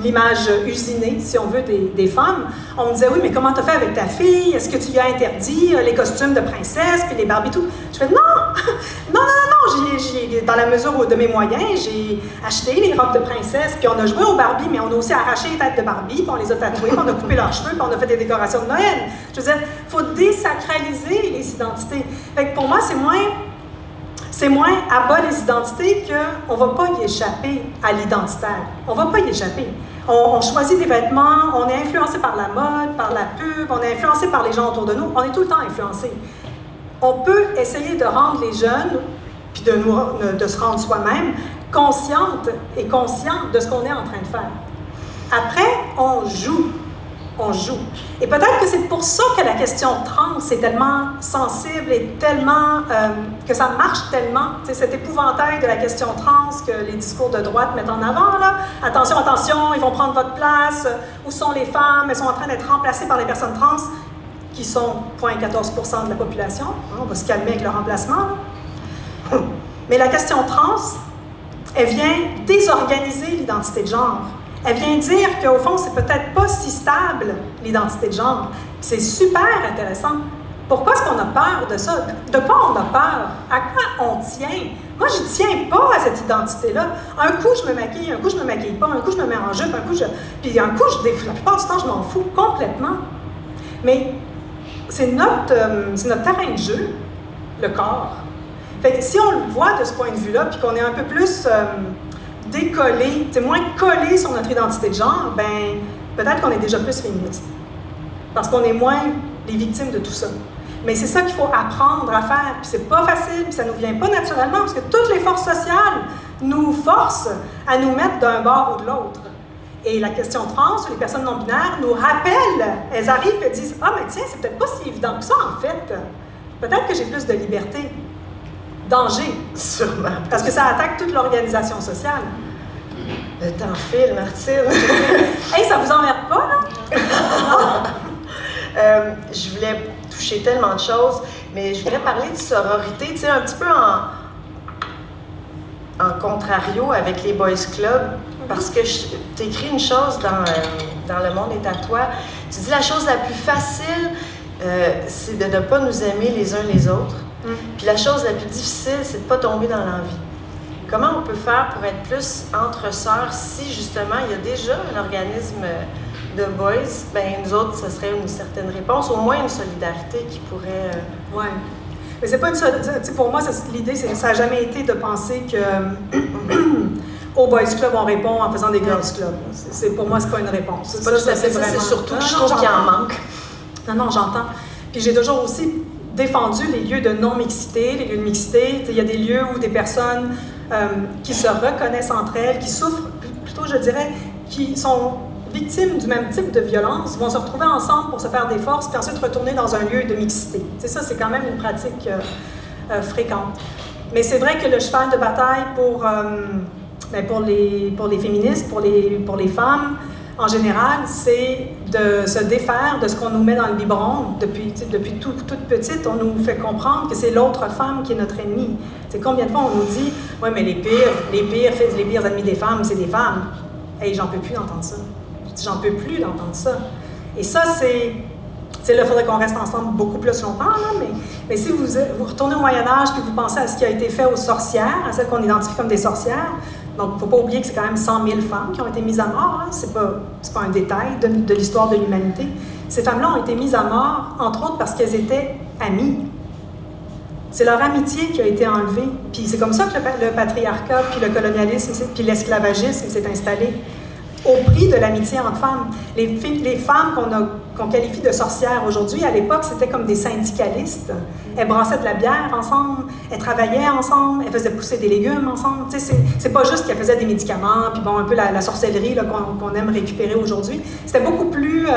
l'image usinée, si on veut, des femmes, on me disait « Oui, mais comment t'as fait avec ta fille? Est-ce que tu lui as interdit les costumes de princesse puis les Barbie tout? » Je fais « Non! Non! Dans la mesure de mes moyens, j'ai acheté les robes de princesse, puis on a joué aux Barbie, mais on a aussi arraché les têtes de Barbie, puis on les a tatouées, puis on a coupé leurs cheveux, puis on a fait des décorations de Noël. » Je veux dire, il faut désacraliser les identités. Fait que pour moi, c'est moins à bas les identités qu'on ne va pas y échapper à l'identitaire. On ne va pas y échapper. On choisit des vêtements, on est influencé par la mode, par la pub, on est influencé par les gens autour de nous. On est tout le temps influencé. On peut essayer de rendre les jeunes, puis de se rendre soi-même, conscientes et conscients de ce qu'on est en train de faire. Après, on joue. Et peut-être que c'est pour ça que la question trans est tellement sensible et tellement, que ça marche tellement. C'est cet épouvantail de la question trans que les discours de droite mettent en avant, là. Attention, attention, ils vont prendre votre place. Où sont les femmes? Elles sont en train d'être remplacées par les personnes trans, qui sont 0,14% de la population. On va se calmer avec le remplacement, là. Mais la question trans, elle vient désorganiser l'identité de genre. Elle vient dire qu'au fond, c'est peut-être pas si stable, l'identité de genre. C'est super intéressant. Pourquoi est-ce qu'on a peur de ça? De quoi on a peur? À quoi on tient? Moi, je ne tiens pas à cette identité-là. Un coup, je me maquille, un coup, je me maquille pas, un coup, je me mets en jupe, un coup, puis un coup, la plupart du temps, je m'en fous complètement. Mais c'est notre terrain de jeu, le corps. Fait que si on le voit de ce point de vue-là, puis qu'on est un peu plus décollé, moins collé sur notre identité de genre, ben peut-être qu'on est déjà plus féministe. Parce qu'on est moins les victimes de tout ça. Mais c'est ça qu'il faut apprendre à faire. Puis c'est pas facile, puis ça nous vient pas naturellement, parce que toutes les forces sociales nous forcent à nous mettre d'un bord ou de l'autre. Et la question trans, les personnes non-binaires, nous rappellent, elles arrivent et disent « Ah, mais tiens, c'est peut-être pas si évident que ça, en fait. Peut-être que j'ai plus de liberté. » Danger. Sûrement. Parce que ça attaque toute l'organisation sociale. Le temps file, Martine. Hey, ça vous emmerde pas, là? Non? Je voulais toucher tellement de choses, mais je voudrais parler de sororité, tu sais, un petit peu en contrario avec les Boys Club, parce que tu écris une chose dans Le Monde est à toi. Tu dis la chose la plus facile, c'est de ne pas nous aimer les uns les autres. Puis la chose la plus difficile, c'est de ne pas tomber dans l'envie. Comment on peut faire pour être plus entre sœurs si, justement, il y a déjà un organisme de boys? Bien, nous autres, ce serait une certaine réponse, au moins une solidarité qui pourrait... Oui. Mais c'est pas une solidarité. Pour moi, l'idée, ça n'a jamais été de penser que au Boys Club, on répond en faisant des Girls Club. Pour moi, c'est pas une réponse. C'est pas tout à fait ça, c'est surtout que je trouve qu'il y en manque. Non, j'entends. Puis j'ai toujours aussi défendu les lieux de non-mixité, les lieux de mixité. Il y a des lieux où des personnes qui se reconnaissent entre elles, qui souffrent, plutôt je dirais, qui sont victimes du même type de violence, vont se retrouver ensemble pour se faire des forces, puis ensuite retourner dans un lieu de mixité. Ça, c'est quand même une pratique fréquente. Mais c'est vrai que le cheval de bataille pour les féministes, pour les femmes, en général, c'est de se défaire de ce qu'on nous met dans le biberon. Depuis toute petite, on nous fait comprendre que c'est l'autre femme qui est notre ennemie. C'est combien de fois on nous dit « Oui, mais les pires ennemis des femmes, c'est des femmes. » Hey, j'en peux plus d'entendre ça. J'en peux plus d'entendre ça. Et ça, là, il faudrait qu'on reste ensemble beaucoup plus longtemps, là, mais si vous retournez au Moyen-Âge puis vous pensez à ce qui a été fait aux sorcières, à celles qu'on identifie comme des sorcières, donc il ne faut pas oublier que c'est quand même 100 000 femmes qui ont été mises à mort, hein, c'est pas un détail de l'histoire de l'humanité. Ces femmes-là ont été mises à mort, entre autres parce qu'elles étaient amies. C'est leur amitié qui a été enlevée. Puis c'est comme ça que le patriarcat, puis le colonialisme, puis l'esclavagisme s'est installé. Au prix de l'amitié entre femmes. Les femmes qu'on qualifie de sorcières aujourd'hui, à l'époque, c'était comme des syndicalistes. Elles brassaient de la bière ensemble, elles travaillaient ensemble, elles faisaient pousser des légumes ensemble. C'est pas juste qu'elles faisaient des médicaments, puis bon, un peu la sorcellerie qu'on aime récupérer aujourd'hui. C'était beaucoup plus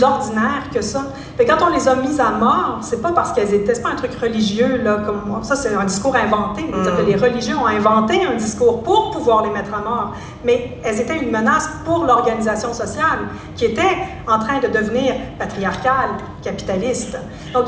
ordinaire que ça. Fait quand on les a mises à mort, c'est pas parce qu'elles étaient... C'est pas un truc religieux, là, comme moi. Ça, c'est un discours inventé. C'est-à-dire que les religieux ont inventé un discours pour pouvoir les mettre à mort. Mais elles étaient une menace pour l'organisation sociale, qui était en train de devenir patriarcale, capitaliste. Donc,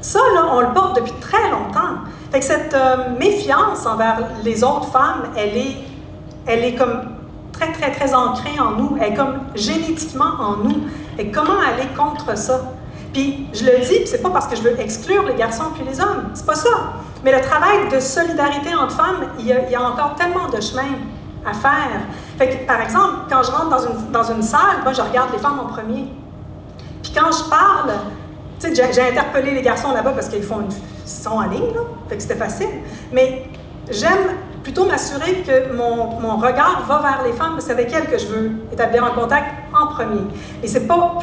ça, là, on le porte depuis très longtemps. Fait que cette méfiance envers les autres femmes, elle est comme très, très, très ancrée en nous. Elle est comme génétiquement en nous. Et comment aller contre ça? Puis, je le dis, puis c'est pas parce que je veux exclure les garçons puis les hommes, c'est pas ça. Mais le travail de solidarité entre femmes, il y a encore tellement de chemin à faire. Fait que, par exemple, quand je rentre dans une salle, moi, je regarde les femmes en premier. Puis quand je parle, tu sais, j'ai interpellé les garçons là-bas parce qu'ils sont en ligne, là, fait que c'était facile. Mais j'aime plutôt m'assurer que mon regard va vers les femmes, parce que c'est avec elles que je veux établir un contact en premier. Et c'est pas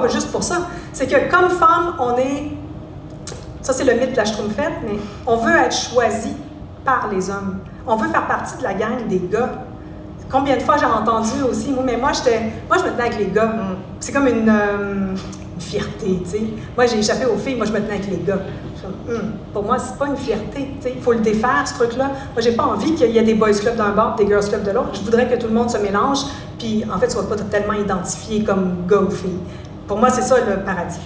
juste pour ça. C'est que comme femme, on est... Ça, c'est le mythe de la Schtroumpfette, mais on veut être choisi par les hommes. On veut faire partie de la gang des gars. Combien de fois j'ai entendu aussi, moi je me tenais avec les gars. C'est comme une fierté, tu sais. Moi, j'ai échappé aux filles, moi, je me tenais avec les gars. Pour moi, c'est pas une fierté, tu sais. Il faut le défaire, ce truc-là. Moi, j'ai pas envie qu'il y ait des boys clubs d'un bord, des girls clubs de l'autre. Je voudrais que tout le monde se mélange, puis en fait, soit pas tellement identifié comme gars ou filles. Pour moi, c'est ça le paradis.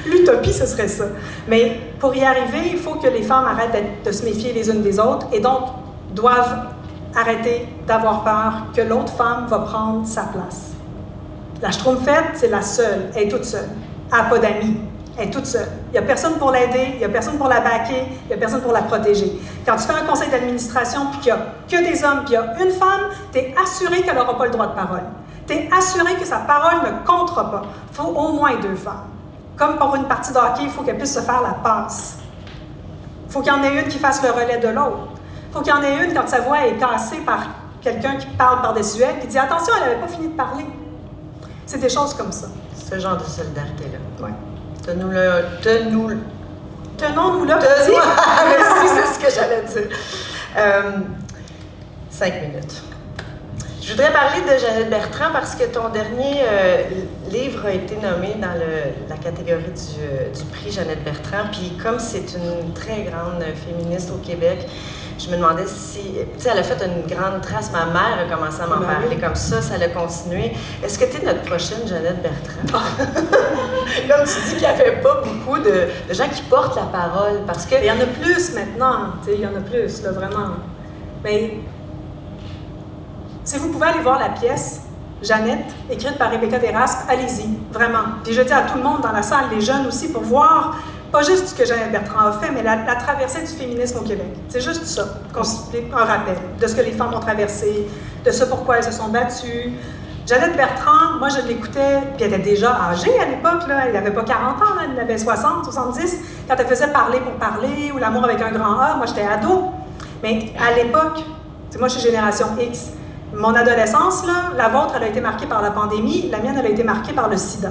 L'utopie, ce serait ça. Mais pour y arriver, il faut que les femmes arrêtent de se méfier les unes des autres et donc doivent arrêter d'avoir peur que l'autre femme va prendre sa place. La Schtroumpfette, c'est la seule. Elle est toute seule. Elle n'a pas d'amis. Elle est toute seule. Il n'y a personne pour l'aider, il n'y a personne pour la backer, il n'y a personne pour la protéger. Quand tu fais un conseil d'administration puis qu'il n'y a que des hommes puis il y a une femme, tu es assuré qu'elle n'aura pas le droit de parole. Tu es assuré que sa parole ne comptera pas. Il faut au moins 2 femmes. Comme pour une partie de hockey, il faut qu'elle puisse se faire la passe. Il faut qu'il y en ait une qui fasse le relais de l'autre. Il faut qu'il y en ait une quand sa voix est cassée par quelqu'un qui parle par-dessus elle, qui dit « Attention, elle n'avait pas fini de parler ». C'est des choses comme ça. Ce genre de solidarité-là. Oui. Tenons-nous là. Merci, c'est ce que j'allais dire. 5 minutes. Je voudrais parler de Jeannette Bertrand parce que ton dernier livre a été nommé dans la catégorie du prix Jeannette Bertrand. Puis comme c'est une très grande féministe au Québec, je me demandais si... Tu sais, elle a fait une grande trace. Ma mère a commencé à m'en parler comme ça a continué. Est-ce que tu es notre prochaine Jeannette Bertrand? Comme tu dis qu'il n'y avait pas beaucoup de gens qui portent la parole parce que... Il y en a plus maintenant, tu sais, il y en a plus, là, vraiment. Mais si vous pouvez aller voir la pièce, Jeannette, écrite par Rebecca Deraspe, allez-y, vraiment. Puis je dis à tout le monde dans la salle, les jeunes aussi, pour voir pas juste ce que Jeannette Bertrand a fait, mais la traversée du féminisme au Québec. C'est juste ça, un rappel de ce que les femmes ont traversé, de ce pourquoi elles se sont battues. Jeannette Bertrand, moi je l'écoutais, puis elle était déjà âgée à l'époque, là, elle n'avait pas 40 ans, là, elle avait 60, 70, quand elle faisait Parler pour parler, ou L'amour avec un grand A, moi j'étais ado. Mais à l'époque, moi je suis génération X, mon adolescence, là, la vôtre, elle a été marquée par la pandémie, la mienne, elle a été marquée par le sida.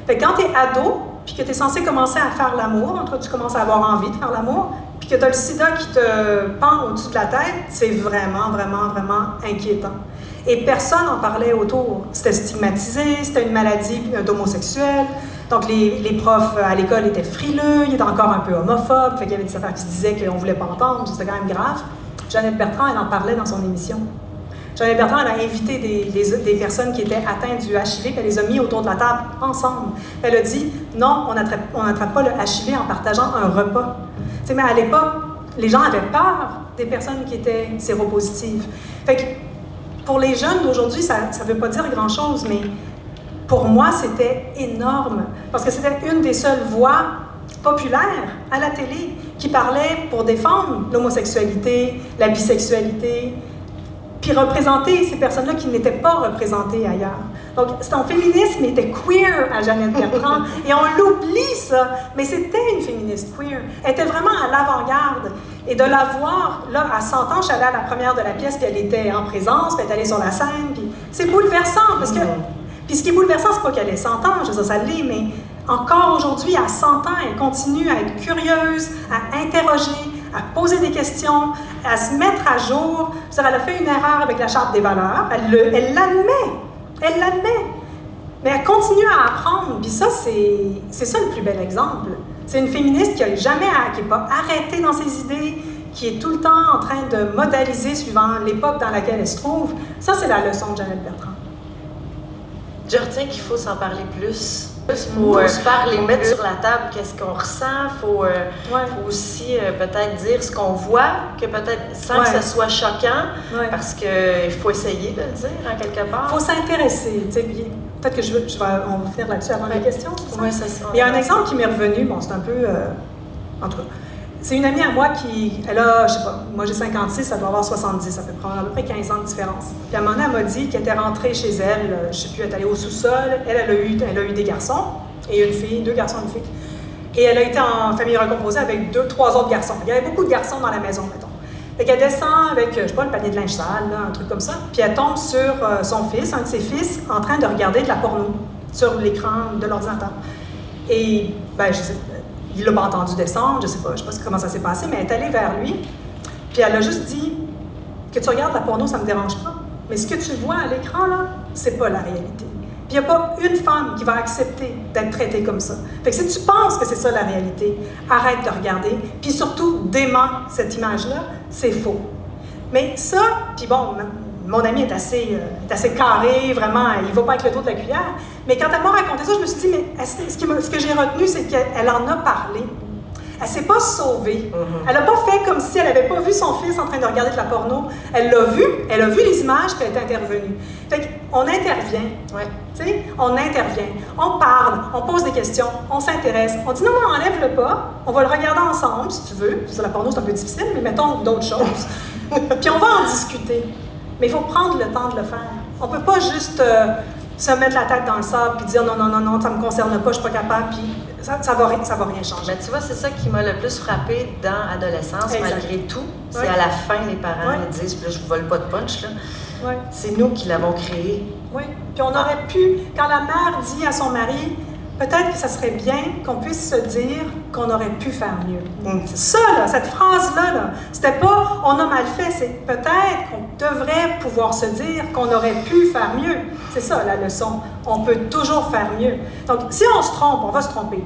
Fait que quand tu es ado, puis que tu es censé commencer à faire l'amour, en tout cas tu commences à avoir envie de faire l'amour, puis que tu as le sida qui te pend au-dessus de la tête, c'est vraiment, vraiment, vraiment inquiétant. Et personne n'en parlait autour. C'était stigmatisé, c'était une maladie d'homosexuel. Donc les profs à l'école étaient frileux, ils étaient encore un peu homophobes, fait qu'il y avait des affaires qui se disaient qu'on ne voulait pas entendre, c'était quand même grave. Jeannette Bertrand, elle en parlait dans son émission. Jeannette Bertrand, elle a invité des personnes qui étaient atteintes du HIV, puis elle les a mis autour de la table ensemble. Elle a dit, non, on n'attrape pas le HIV en partageant un repas. T'sais, mais à l'époque, les gens avaient peur des personnes qui étaient séropositives. Fait que pour les jeunes d'aujourd'hui, ça ne veut pas dire grand-chose, mais pour moi, c'était énorme. Parce que c'était une des seules voix populaires à la télé qui parlait pour défendre l'homosexualité, la bisexualité, puis représenter ces personnes-là qui n'étaient pas représentées ailleurs. Donc, son féminisme était queer à Jeannette Bertrand, et on l'oublie, ça, mais c'était une féministe queer. Elle était vraiment à l'avant-garde. Et de la voir, là, à 100 ans, je suis allée à la première de la pièce, puis elle était en présence, puis elle est allée sur la scène, puis c'est bouleversant, parce que... Puis ce qui est bouleversant, c'est pas qu'elle ait 100 ans, je sais, ça l'est, mais encore aujourd'hui, à 100 ans, elle continue à être curieuse, à interroger, à poser des questions, à se mettre à jour. C'est-à-dire, elle a fait une erreur avec la Charte des valeurs, elle l'admet, mais elle continue à apprendre, puis ça, c'est ça le plus bel exemple. C'est une féministe qui n'est pas arrêtée dans ses idées, qui est tout le temps en train de modéliser suivant l'époque dans laquelle elle se trouve. Ça, c'est la leçon de Jeannette Bertrand. Je retiens qu'il faut s'en parler plus. Il faut se parler, mettre sur la table qu'est-ce qu'on ressent. Il faut aussi peut-être dire ce qu'on voit, que peut-être sans que ce soit choquant, parce qu'il faut essayer de le dire en quelque part. Il faut s'intéresser. Peut-être que on va finir là-dessus avant les questions. Oui, c'est ça. Il y a un exemple qui m'est revenu, bon, c'est un peu... en tout cas, c'est une amie à moi qui, elle a, je sais pas, moi j'ai 56, elle doit avoir 70, à peu près 15 ans de différence. Puis à un moment donné, elle m'a dit qu'elle était rentrée chez elle, je sais plus, elle est allée au sous-sol, elle a eu des garçons, et une fille, 2 garçons, une fille. Et elle a été en famille recomposée avec 2-3 autres garçons. Il y avait beaucoup de garçons dans la maison, mettons. Fait qu'elle descend avec, je sais pas, le panier de linge sale, là, un truc comme ça, puis elle tombe sur son fils, un de ses fils, en train de regarder de la porno sur l'écran de l'ordinateur. Et, ben, je sais pas, il l'a pas entendu descendre, je sais pas comment ça s'est passé, mais elle est allée vers lui, puis elle a juste dit que tu regardes la porno, ça me dérange pas, mais ce que tu vois à l'écran, là, c'est pas la réalité. Puis il n'y a pas une femme qui va accepter d'être traitée comme ça. Fait que si tu penses que c'est ça la réalité, arrête de regarder, puis surtout dément cette image-là, c'est faux. Mais ça, puis bon, mon ami est assez carré, vraiment, il ne va pas avec le dos de la cuillère. Mais quand elle m'a raconté ça, je me suis dit, mais ce que j'ai retenu, c'est qu'elle en a parlé. Elle ne s'est pas sauvée. Elle n'a pas fait comme si elle n'avait pas vu son fils en train de regarder de la porno. Elle l'a vu les images, puis elle est intervenue. Fait qu'on intervient. Tu sais, on intervient. On parle, on pose des questions, on s'intéresse. On dit non, enlève-le pas. On va le regarder ensemble, si tu veux. La porno, c'est un peu difficile, mais mettons d'autres choses. Puis on va en discuter. Mais il faut prendre le temps de le faire. On ne peut pas juste se mettre la tête dans le sable puis dire non, ça ne me concerne pas, je ne suis pas capable, puis ça va rien changer. Ben, tu vois, c'est ça qui m'a le plus frappée dans l'adolescence, malgré tout. C'est à la fin, les parents disent, puis là, je ne vous vole pas de punch, là. C'est nous qui l'avons créé. Oui, puis on aurait pu, quand la mère dit à son mari, peut-être que ça serait bien qu'on puisse se dire qu'on aurait pu faire mieux. Ça, là, cette phrase-là, là, c'était pas « on a mal fait », c'est peut-être qu'on devrait pouvoir se dire qu'on aurait pu faire mieux. C'est ça, la leçon. On peut toujours faire mieux. Donc, si on se trompe, on va se tromper.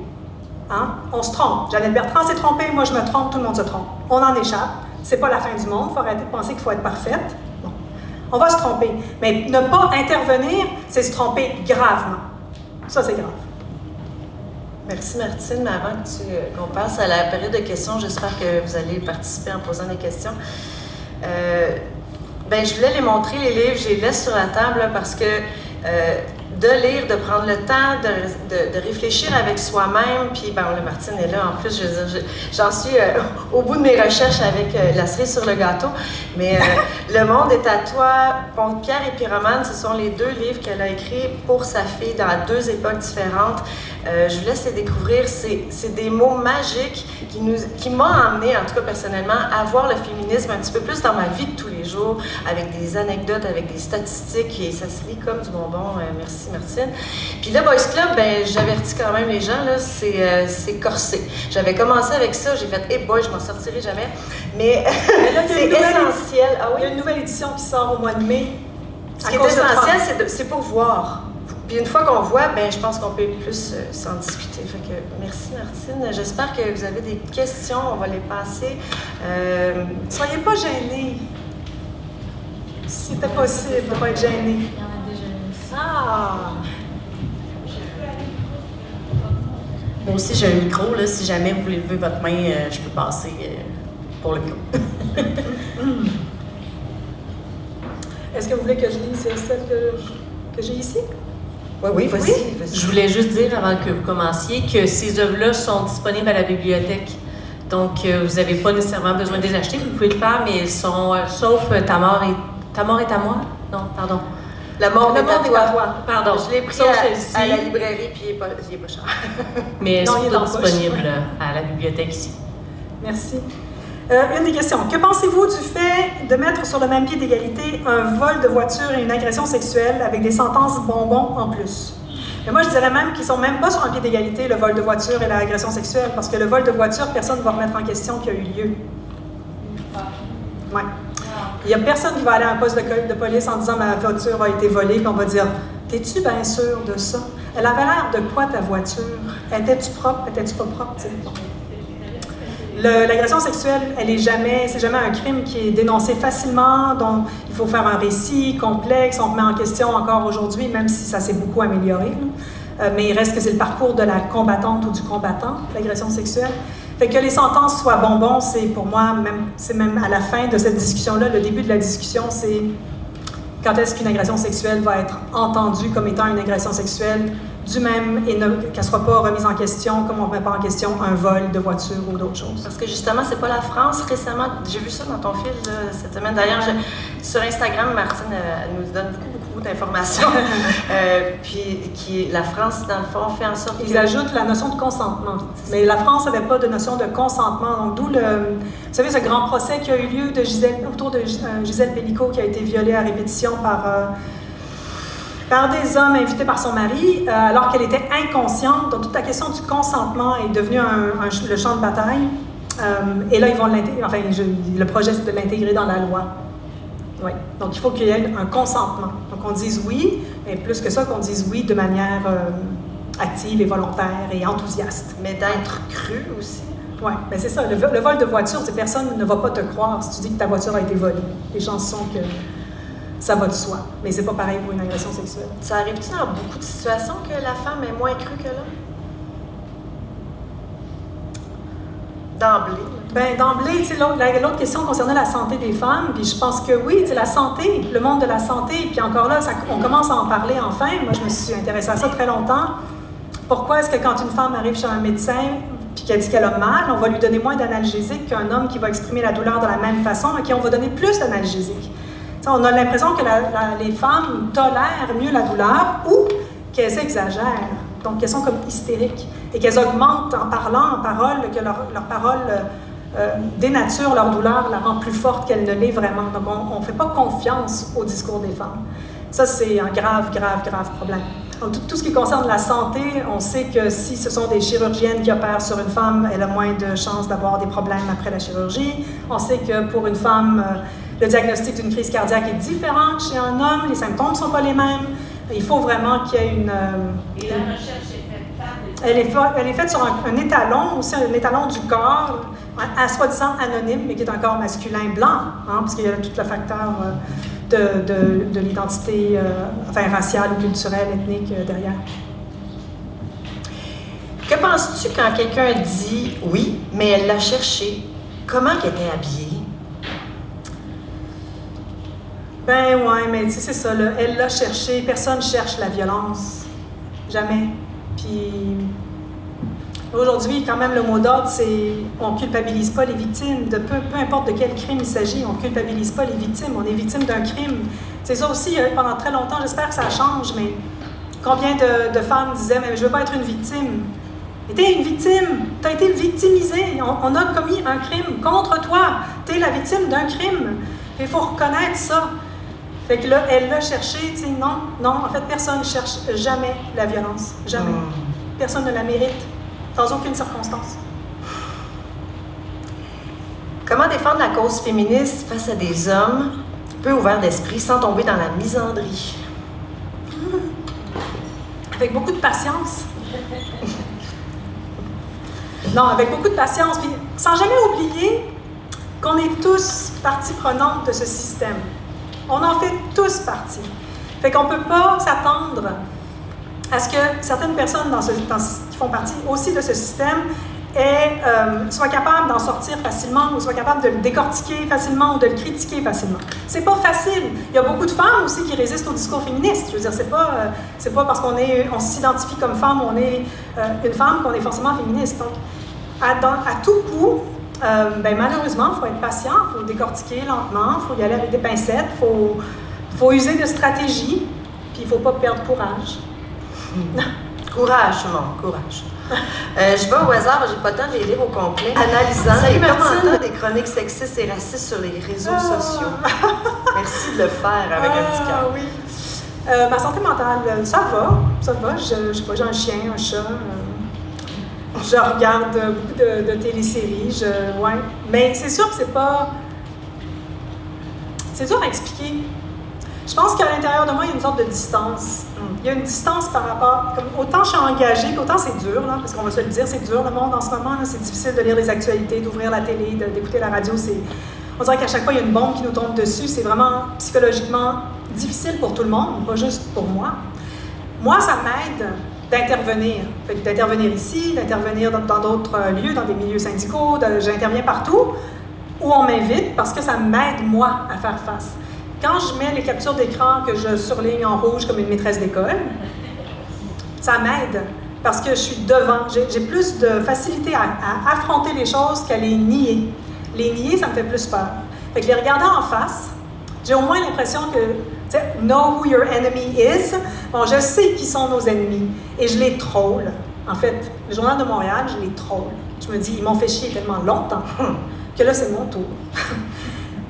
Hein? On se trompe. Jeannette Bertrand s'est trompée, moi je me trompe, tout le monde se trompe. On en échappe. C'est pas la fin du monde, il faut arrêter de penser qu'il faut être parfaite. Bon. On va se tromper. Mais ne pas intervenir, c'est se tromper gravement. Ça, c'est grave. Merci Martine, mais avant qu'on passe à la période de questions, j'espère que vous allez participer en posant des questions. Je voulais les montrer, les livres, je les laisse sur la table là, parce que de lire, de prendre le temps, de réfléchir avec soi-même. Puis, ben, Martine est là. En plus, je veux dire, j'en suis au bout de mes recherches avec la cerise sur le gâteau. Mais Le monde est à toi, Pierre et Pyromane, ce sont les 2 livres qu'elle a écrits pour sa fille dans 2 époques différentes. Je vous laisse les découvrir. C'est des mots magiques qui m'ont amené, en tout cas personnellement, à voir le féminisme un petit peu plus dans ma vie de tous les jours, avec des anecdotes, avec des statistiques, et ça se lit comme du bonbon. Merci Martine. Puis le Boys Club, ben, j'avertis quand même les gens, là, c'est corsé. J'avais commencé avec ça, j'ai fait « Hey boy, je m'en sortirai jamais ». Mais c'est essentiel. Ah oui? Il y a une nouvelle édition qui sort au mois de mai. Ce qui est essentiel, c'est pour voir. Puis une fois qu'on voit, ben, je pense qu'on peut plus s'en discuter. Fait que merci Martine. J'espère que vous avez des questions. On va les passer. Soyez pas gênés. Si c'était possible de ne pas être gênés. Il y en a déjà une. Ah! Moi aussi, j'ai un micro. Là, si jamais vous voulez lever votre main, je peux passer pour le cas. Est-ce que vous voulez que je lise celle que j'ai ici? Oui, vas-y. Je voulais juste dire, avant que vous commenciez, que ces œuvres-là sont disponibles à la bibliothèque. Donc, vous n'avez pas nécessairement besoin de les acheter. Vous pouvez le faire, mais elles sont, sauf Ta mort est à moi? Non, pardon. La mort est à toi. Pardon. Je l'ai pris Sauf à la librairie, puis il n'est pas cher. Mais elles Non, sont il est dans toutes la poche. disponibles à la bibliothèque ici. Merci. Une des questions. Que pensez-vous du fait de mettre sur le même pied d'égalité un vol de voiture et une agression sexuelle avec des sentences bonbons en plus? Mais moi, je dirais même qu'ils ne sont même pas sur un pied d'égalité, le vol de voiture et l'agression sexuelle, parce que le vol de voiture, personne ne va remettre en question qu'il y a eu lieu. Ouais. Il n'y a personne qui va aller à un poste de police en disant « ma voiture a été volée », puis on va dire « t'es-tu bien sûr de ça? Elle avait l'air de quoi ta voiture? Étais-tu propre? Étais-tu pas propre? » L'agression sexuelle, c'est jamais un crime qui est dénoncé facilement, dont il faut faire un récit complexe, on remet en question encore aujourd'hui, même si ça s'est beaucoup amélioré. Mais il reste que c'est le parcours de la combattante ou du combattant, l'agression sexuelle. Fait que les sentences soient bonbons, c'est pour moi, c'est même à la fin de cette discussion-là, le début de la discussion, c'est quand est-ce qu'une agression sexuelle va être entendue comme étant une agression sexuelle, du même, et qu'elle ne soit pas remise en question, comme on ne remet pas en question un vol de voiture ou d'autres choses. Parce que justement, c'est pas la France. Récemment, j'ai vu ça dans ton fil cette semaine. D'ailleurs, sur Instagram, Martine nous donne beaucoup d'informations. Puis la France, dans le fond, fait en sorte Ils ajoutent la notion de consentement. Mais la France n'avait pas de notion de consentement. Donc, d'où vous savez, ce grand procès qui a eu lieu autour de Gisèle Pélicaud, qui a été violée à répétition par des hommes invités par son mari, alors qu'elle était inconsciente. Donc, toute la question du consentement est devenue le champ de bataille. Et là, ils vont l'intégrer. Enfin, le projet, c'est de l'intégrer dans la loi. Oui. Donc, il faut qu'il y ait un consentement. Donc, on dise oui, mais plus que ça, qu'on dise oui de manière active et volontaire et enthousiaste. Mais d'être cru aussi. Oui, mais c'est ça. Le vol de voiture, personne ne va pas te croire si tu dis que ta voiture a été volée. Les chances sont que ça va de soi. Mais c'est pas pareil pour une agression sexuelle. Ça arrive-tu dans beaucoup de situations que la femme est moins crue que l'homme? D'emblée. Bien, d'emblée, l'autre question concernait la santé des femmes, puis je pense que oui, la santé, le monde de la santé, puis encore là, on commence à en parler enfin. Moi, je me suis intéressée à ça très longtemps. Pourquoi est-ce que quand une femme arrive chez un médecin, puis qu'elle dit qu'elle a mal, on va lui donner moins d'analgésique qu'un homme qui va exprimer la douleur de la même façon, et qui on va donner plus d'analgésique? On a l'impression que les femmes tolèrent mieux la douleur ou qu'elles exagèrent, donc qu'elles sont comme hystériques et qu'elles augmentent en parlant en parole, que leur parole dénature leur douleur, la rend plus forte qu'elle ne l'est vraiment. Donc on ne fait pas confiance au discours des femmes. Ça, c'est un grave problème. Donc, tout ce qui concerne la santé, on sait que si ce sont des chirurgiennes qui opèrent sur une femme, elle a moins de chances d'avoir des problèmes après la chirurgie. On sait que pour une femme, le diagnostic d'une crise cardiaque est différent chez un homme, les symptômes ne sont pas les mêmes. Il faut vraiment qu'il y ait une... Et la recherche est faite par... Elle est faite sur un étalon, aussi un étalon du corps, à soi-disant anonyme, mais qui est un corps masculin blanc, parce qu'il y a tout le facteur de l'identité raciale, culturelle, ethnique derrière. Que penses-tu quand quelqu'un dit « oui, mais elle l'a cherché », comment qu'elle était habillée? Ben ouais, mais tu sais, c'est ça, là. Elle l'a cherché. Personne cherche la violence. Jamais. Puis aujourd'hui, quand même, le mot d'ordre, c'est on culpabilise pas les victimes. De peu importe de quel crime il s'agit, on culpabilise pas les victimes. On est victime d'un crime. C'est ça aussi, pendant très longtemps, j'espère que ça change, mais combien de femmes disaient « mais je veux pas être une victime ». Mais t'es une victime, t'as été victimisée, on a commis un crime contre toi, t'es la victime d'un crime. Il faut reconnaître ça. Fait que là, elle l'a cherché, tu sais, non, en fait, personne ne cherche jamais la violence, jamais. Personne ne la mérite, dans aucune circonstance. Comment défendre la cause féministe face à des hommes peu ouverts d'esprit sans tomber dans la misandrie? Avec beaucoup de patience. Non, avec beaucoup de patience, puis sans jamais oublier qu'on est tous partie prenante de ce système. On en fait tous partie. Fait qu'on ne peut pas s'attendre à ce que certaines personnes qui font partie aussi de ce système soient capables d'en sortir facilement ou soient capables de le décortiquer facilement ou de le critiquer facilement. C'est pas facile. Il y a beaucoup de femmes aussi qui résistent au discours féministe. Je veux dire, c'est pas parce on s'identifie comme femme ou on est une femme qu'on est forcément féministe. Donc, à tout coup, malheureusement, il faut être patient, il faut décortiquer lentement, il faut y aller avec des pincettes, il faut user de stratégie, puis il ne faut pas perdre courage. Courage, courage. Je vais au hasard, j'ai pas le temps de les lire au complet. Analysant et commentant des chroniques sexistes et racistes sur les réseaux sociaux. Merci de le faire avec un petit cœur. Oui. Ma santé mentale, ça va. Je sais pas, j'ai un chien, un chat. Je regarde beaucoup de téléséries. Ouais. Mais c'est sûr que c'est pas... C'est dur à expliquer. Je pense qu'à l'intérieur de moi, il y a une sorte de distance. Il y a une distance par rapport... Autant je suis engagée, autant c'est dur, là, parce qu'on va se le dire, c'est dur le monde en ce moment. C'est difficile de lire les actualités, d'ouvrir la télé, d'écouter la radio. On dirait qu'à chaque fois, il y a une bombe qui nous tombe dessus. C'est vraiment psychologiquement difficile pour tout le monde, pas juste pour moi. Moi, ça m'aide d'intervenir. D'intervenir ici, d'intervenir dans d'autres lieux, dans des milieux syndicaux. J'interviens partout où on m'invite parce que ça m'aide, moi, à faire face. Quand je mets les captures d'écran que je surligne en rouge comme une maîtresse d'école, ça m'aide parce que je suis devant. J'ai plus de facilité à affronter les choses qu'à les nier. Les nier, ça me fait plus peur. Fait que les regarder en face, j'ai au moins l'impression que, tu sais, know who your enemy is. Bon, je sais qui sont nos ennemis et je les troll. En fait, le Journal de Montréal, je les troll. Je me dis, ils m'ont fait chier tellement longtemps que là, c'est mon tour.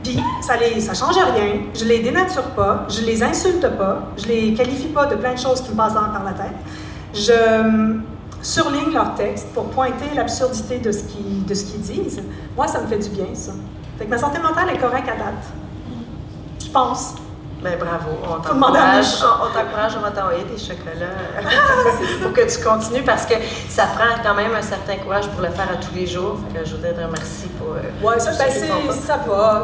Puis, ça change rien, je les dénature pas, je les insulte pas, je les qualifie pas de plein de choses qui me passent par la tête. Je surligne leurs textes pour pointer l'absurdité de ce qu'ils disent. Moi, ça me fait du bien, ça. Fait que ma santé mentale est correcte à date. Je pense. Ben bravo, on t'encourage, on va t'envoyer des chocolats pour que tu continues parce que ça prend quand même un certain courage pour le faire à tous les jours. Fait que je voudrais te remercier pour... Oui, ça va.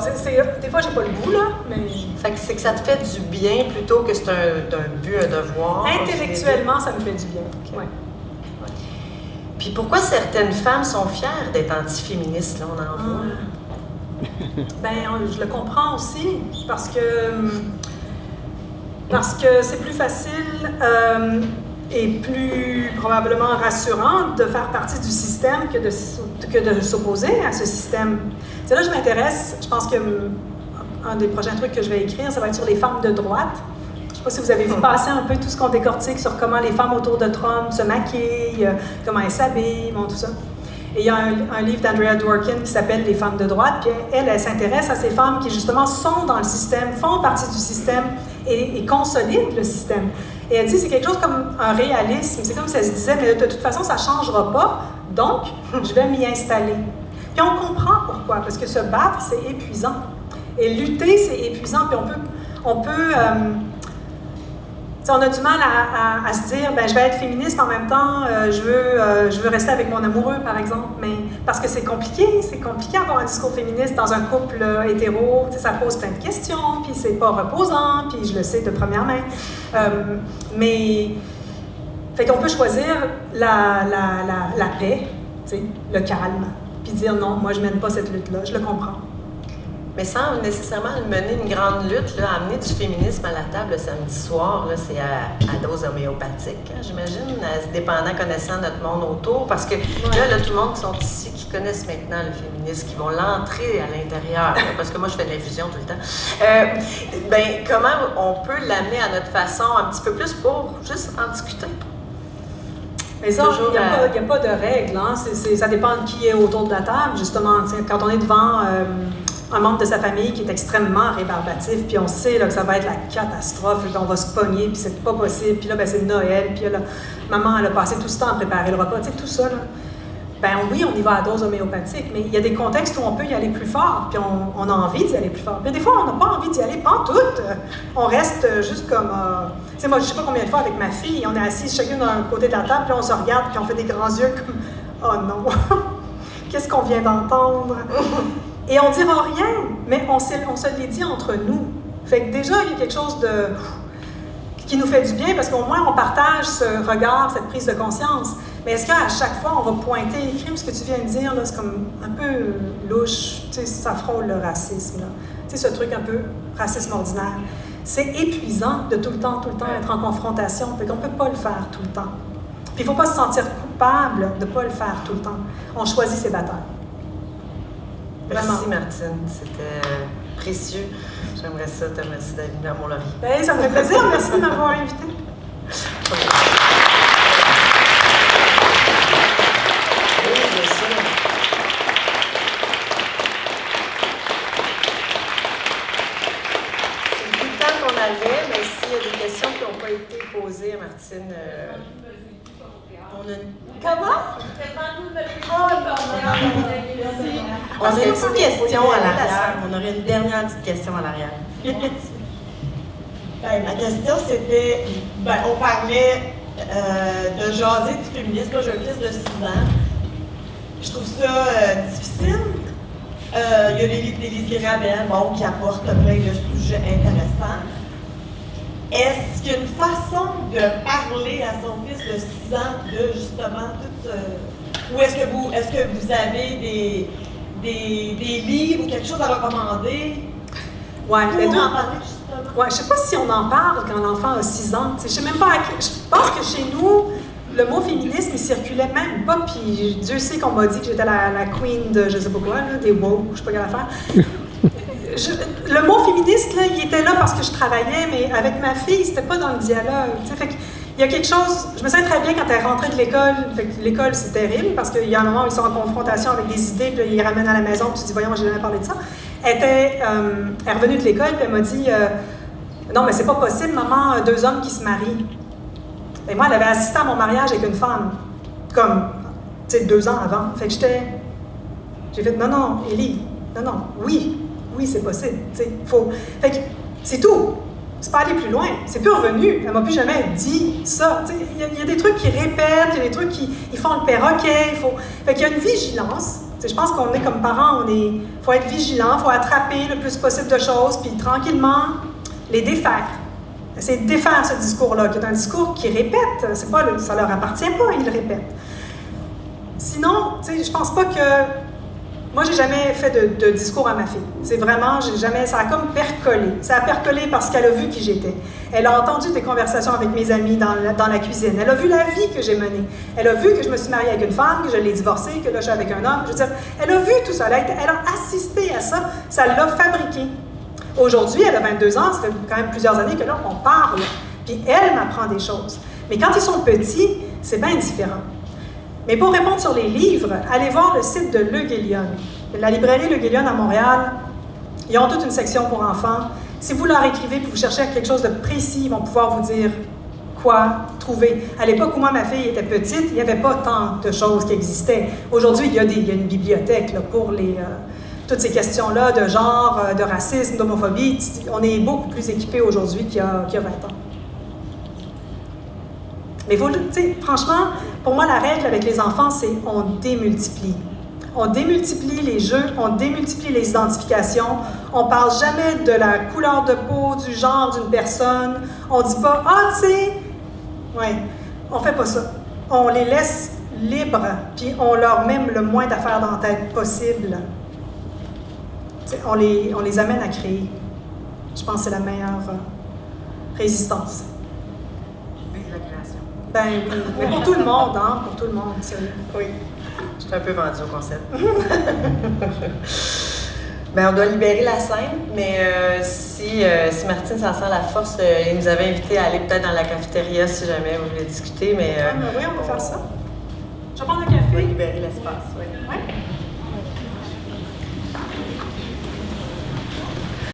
Des fois, j'ai pas le goût, là, mais... Fait que c'est que ça te fait du bien plutôt que c'est un but, un devoir. Intellectuellement, ça me fait du bien. Okay. Ouais. Puis pourquoi certaines femmes sont fières d'être antiféministes, là, on en voit? Je le comprends aussi, parce que c'est plus facile et plus probablement rassurant de faire partie du système que de s'opposer à ce système. C'est là que je m'intéresse. Je pense que un des prochains trucs que je vais écrire, ça va être sur les femmes de droite. Je ne sais pas si vous avez vu passer un peu tout ce qu'on décortique sur comment les femmes autour de Trump se maquillent, comment elles s'habillent, tout ça. Et il y a un livre d'Andrea Dworkin qui s'appelle « Les femmes de droite », puis elle s'intéresse à ces femmes qui, justement, sont dans le système, font partie du système et consolident le système. Et elle dit, c'est quelque chose comme un réalisme, c'est comme si elle se disait, mais de toute façon, ça ne changera pas, donc je vais m'y installer. Puis on comprend pourquoi, parce que se battre, c'est épuisant. Et lutter, c'est épuisant, puis on a du mal à se dire, je vais être féministe, mais en même temps, je veux rester avec mon amoureux, par exemple. Mais parce que c'est compliqué d'avoir un discours féministe dans un couple hétéro. Ça pose plein de questions, puis c'est pas reposant, puis je le sais de première main. Fait qu'on peut choisir la paix, le calme, puis dire non, moi je mène pas cette lutte-là, je le comprends. mais sans nécessairement mener une grande lutte, là, amener du féminisme à la table le samedi soir, là, c'est à dose homéopathique, hein, j'imagine, dépendant, connaissant notre monde autour, parce que là, tout le monde qui sont ici, qui connaissent maintenant le féminisme, qui vont l'entrer à l'intérieur, là, parce que moi, je fais de l'infusion tout le temps. Ben, comment on peut l'amener à notre façon un petit peu plus pour juste en discuter? Mais ça, il n'y a pas de règle. Hein? Ça dépend de qui est autour de la table. Justement, quand on est devant un membre de sa famille qui est extrêmement rébarbatif, puis on sait là, que ça va être la catastrophe, puis on va se pogner, puis c'est pas possible, puis là, ben, c'est Noël, puis là, maman, elle a passé tout ce temps à préparer le repas, tu sais, tout ça, là. Ben oui, on y va à dose homéopathique, mais il y a des contextes où on peut y aller plus fort, puis on a envie d'y aller plus fort. Puis des fois, on n'a pas envie d'y aller, pas en tout. On reste juste comme... tu sais, moi, je sais pas combien de fois avec ma fille, on est assis chacune d'un côté de la table, puis on se regarde, puis on fait des grands yeux comme « Oh non! Qu'est-ce qu'on vient d'entendre? » Et on dira rien, mais on se les dit entre nous. Fait que déjà, il y a quelque chose qui nous fait du bien, parce qu'au moins, on partage ce regard, cette prise de conscience. Mais est-ce qu'à chaque fois, on va pointer, crime, ce que tu viens de dire, là, c'est comme un peu louche, tu sais, ça frôle le racisme, là. Tu sais, ce truc un peu racisme ordinaire. C'est épuisant de tout le temps être en confrontation, puis qu'on ne peut pas le faire tout le temps. Puis il ne faut pas se sentir coupable de ne pas le faire tout le temps. On choisit ses batailles. Vraiment. Merci Martine, c'était précieux. J'aimerais ça te remercier d'être venue à Mont-Laurier. Ben, ça me fait plaisir, merci de m'avoir invité. Mais s'il y a des questions qui n'ont pas été posées à Martine, Comment? On a une petite question à l'arrière. On aurait une dernière petite question à l'arrière. Ma question, c'était, on parlait de jaser du féminisme. Moi, j'ai un fils de 6 ans. Je trouve ça difficile. Il y a l'Élise Mirabel, qui apporte plein de sujets intéressants. Est-ce qu'il y a une façon de parler à son fils de 6 ans de justement tout ce... Ou est-ce que vous avez des livres ou quelque chose à recommander pour en parler justement? Ouais, je ne sais pas si on en parle quand l'enfant a 6 ans. Je sais même pas je pense que chez nous, le mot féminisme, il circulait même pas, puis Dieu sait qu'on m'a dit que j'étais la queen de je sais pas quoi, là, des woke, je sais pas quelle affaire. Le mot féministe, là, il était là parce que je travaillais, mais avec ma fille, c'était pas dans le dialogue. Fait il y a quelque chose, je me souviens très bien quand elle rentrait de l'école, l'école c'est terrible parce qu'il y a un moment où ils sont en confrontation avec des idées, puis là, ils les ramènent à la maison, puis tu te dis, voyons, j'ai jamais parlé de ça. Elle est revenue de l'école, puis elle m'a dit, non, mais c'est pas possible, maman, 2 hommes qui se marient. Et moi, elle avait assisté à mon mariage avec une femme, comme, tu sais, 2 ans avant. Fait que j'ai fait, non, Élie, non, oui, c'est possible, tu sais, faut. Fait que c'est tout. C'est pas aller plus loin. C'est plus revenu. Elle m'a plus jamais dit ça. Il y a des trucs qui répètent, il y a des trucs qui font le perroquet. Fait qu'il y a une vigilance. T'sais, je pense qu'on est comme parents, faut être vigilant, il faut attraper le plus possible de choses, puis tranquillement les défaire. Essayer de défaire ce discours-là, qui est un discours qui répète. C'est pas ça leur appartient pas, ils le répètent. Sinon, je pense pas que... Moi, j'ai jamais fait de discours à ma fille. C'est vraiment, ça a comme percolé. Ça a percolé parce qu'elle a vu qui j'étais. Elle a entendu des conversations avec mes amis dans la cuisine. Elle a vu la vie que j'ai menée. Elle a vu que je me suis mariée avec une femme, que je l'ai divorcée, que là, je suis avec un homme. Je veux dire, elle a vu tout ça. Elle a assisté à ça. Ça l'a fabriqué. Aujourd'hui, elle a 22 ans. Ça fait quand même plusieurs années que là, on parle. Puis elle m'apprend des choses. Mais quand ils sont petits, c'est bien différent. Mais pour répondre sur les livres, allez voir le site de Le Guélion. La librairie Le Guélion à Montréal, ils ont toute une section pour enfants. Si vous leur écrivez et vous cherchez quelque chose de précis, ils vont pouvoir vous dire quoi trouver. À l'époque où moi, ma fille était petite, il n'y avait pas tant de choses qui existaient. Aujourd'hui, il y a une bibliothèque là, pour toutes ces questions-là de genre, de racisme, d'homophobie. On est beaucoup plus équipés aujourd'hui qu'il y a 20 ans. Mais franchement, pour moi, la règle avec les enfants, c'est on démultiplie. On démultiplie les jeux, on démultiplie les identifications. On ne parle jamais de la couleur de peau, du genre d'une personne. On ne dit pas « Ah, tu sais! » Ouais, on ne fait pas ça. On les laisse libres, puis on leur met le moins d'affaires dans la tête possible. On les amène à créer. Je pense que c'est la meilleure résistance. La création. Ben oui, mais pour tout le monde, hein, pour tout le monde, sérieux. Oui, je suis un peu vendue au concept. Ben, on doit libérer la scène, mais si Martine s'en sent la force, il nous avait invités à aller peut-être dans la cafétéria si jamais vous voulez discuter, mais... Oui, on va faire ça. Je vais prendre un on va café. libérer l'espace, oui. Ouais.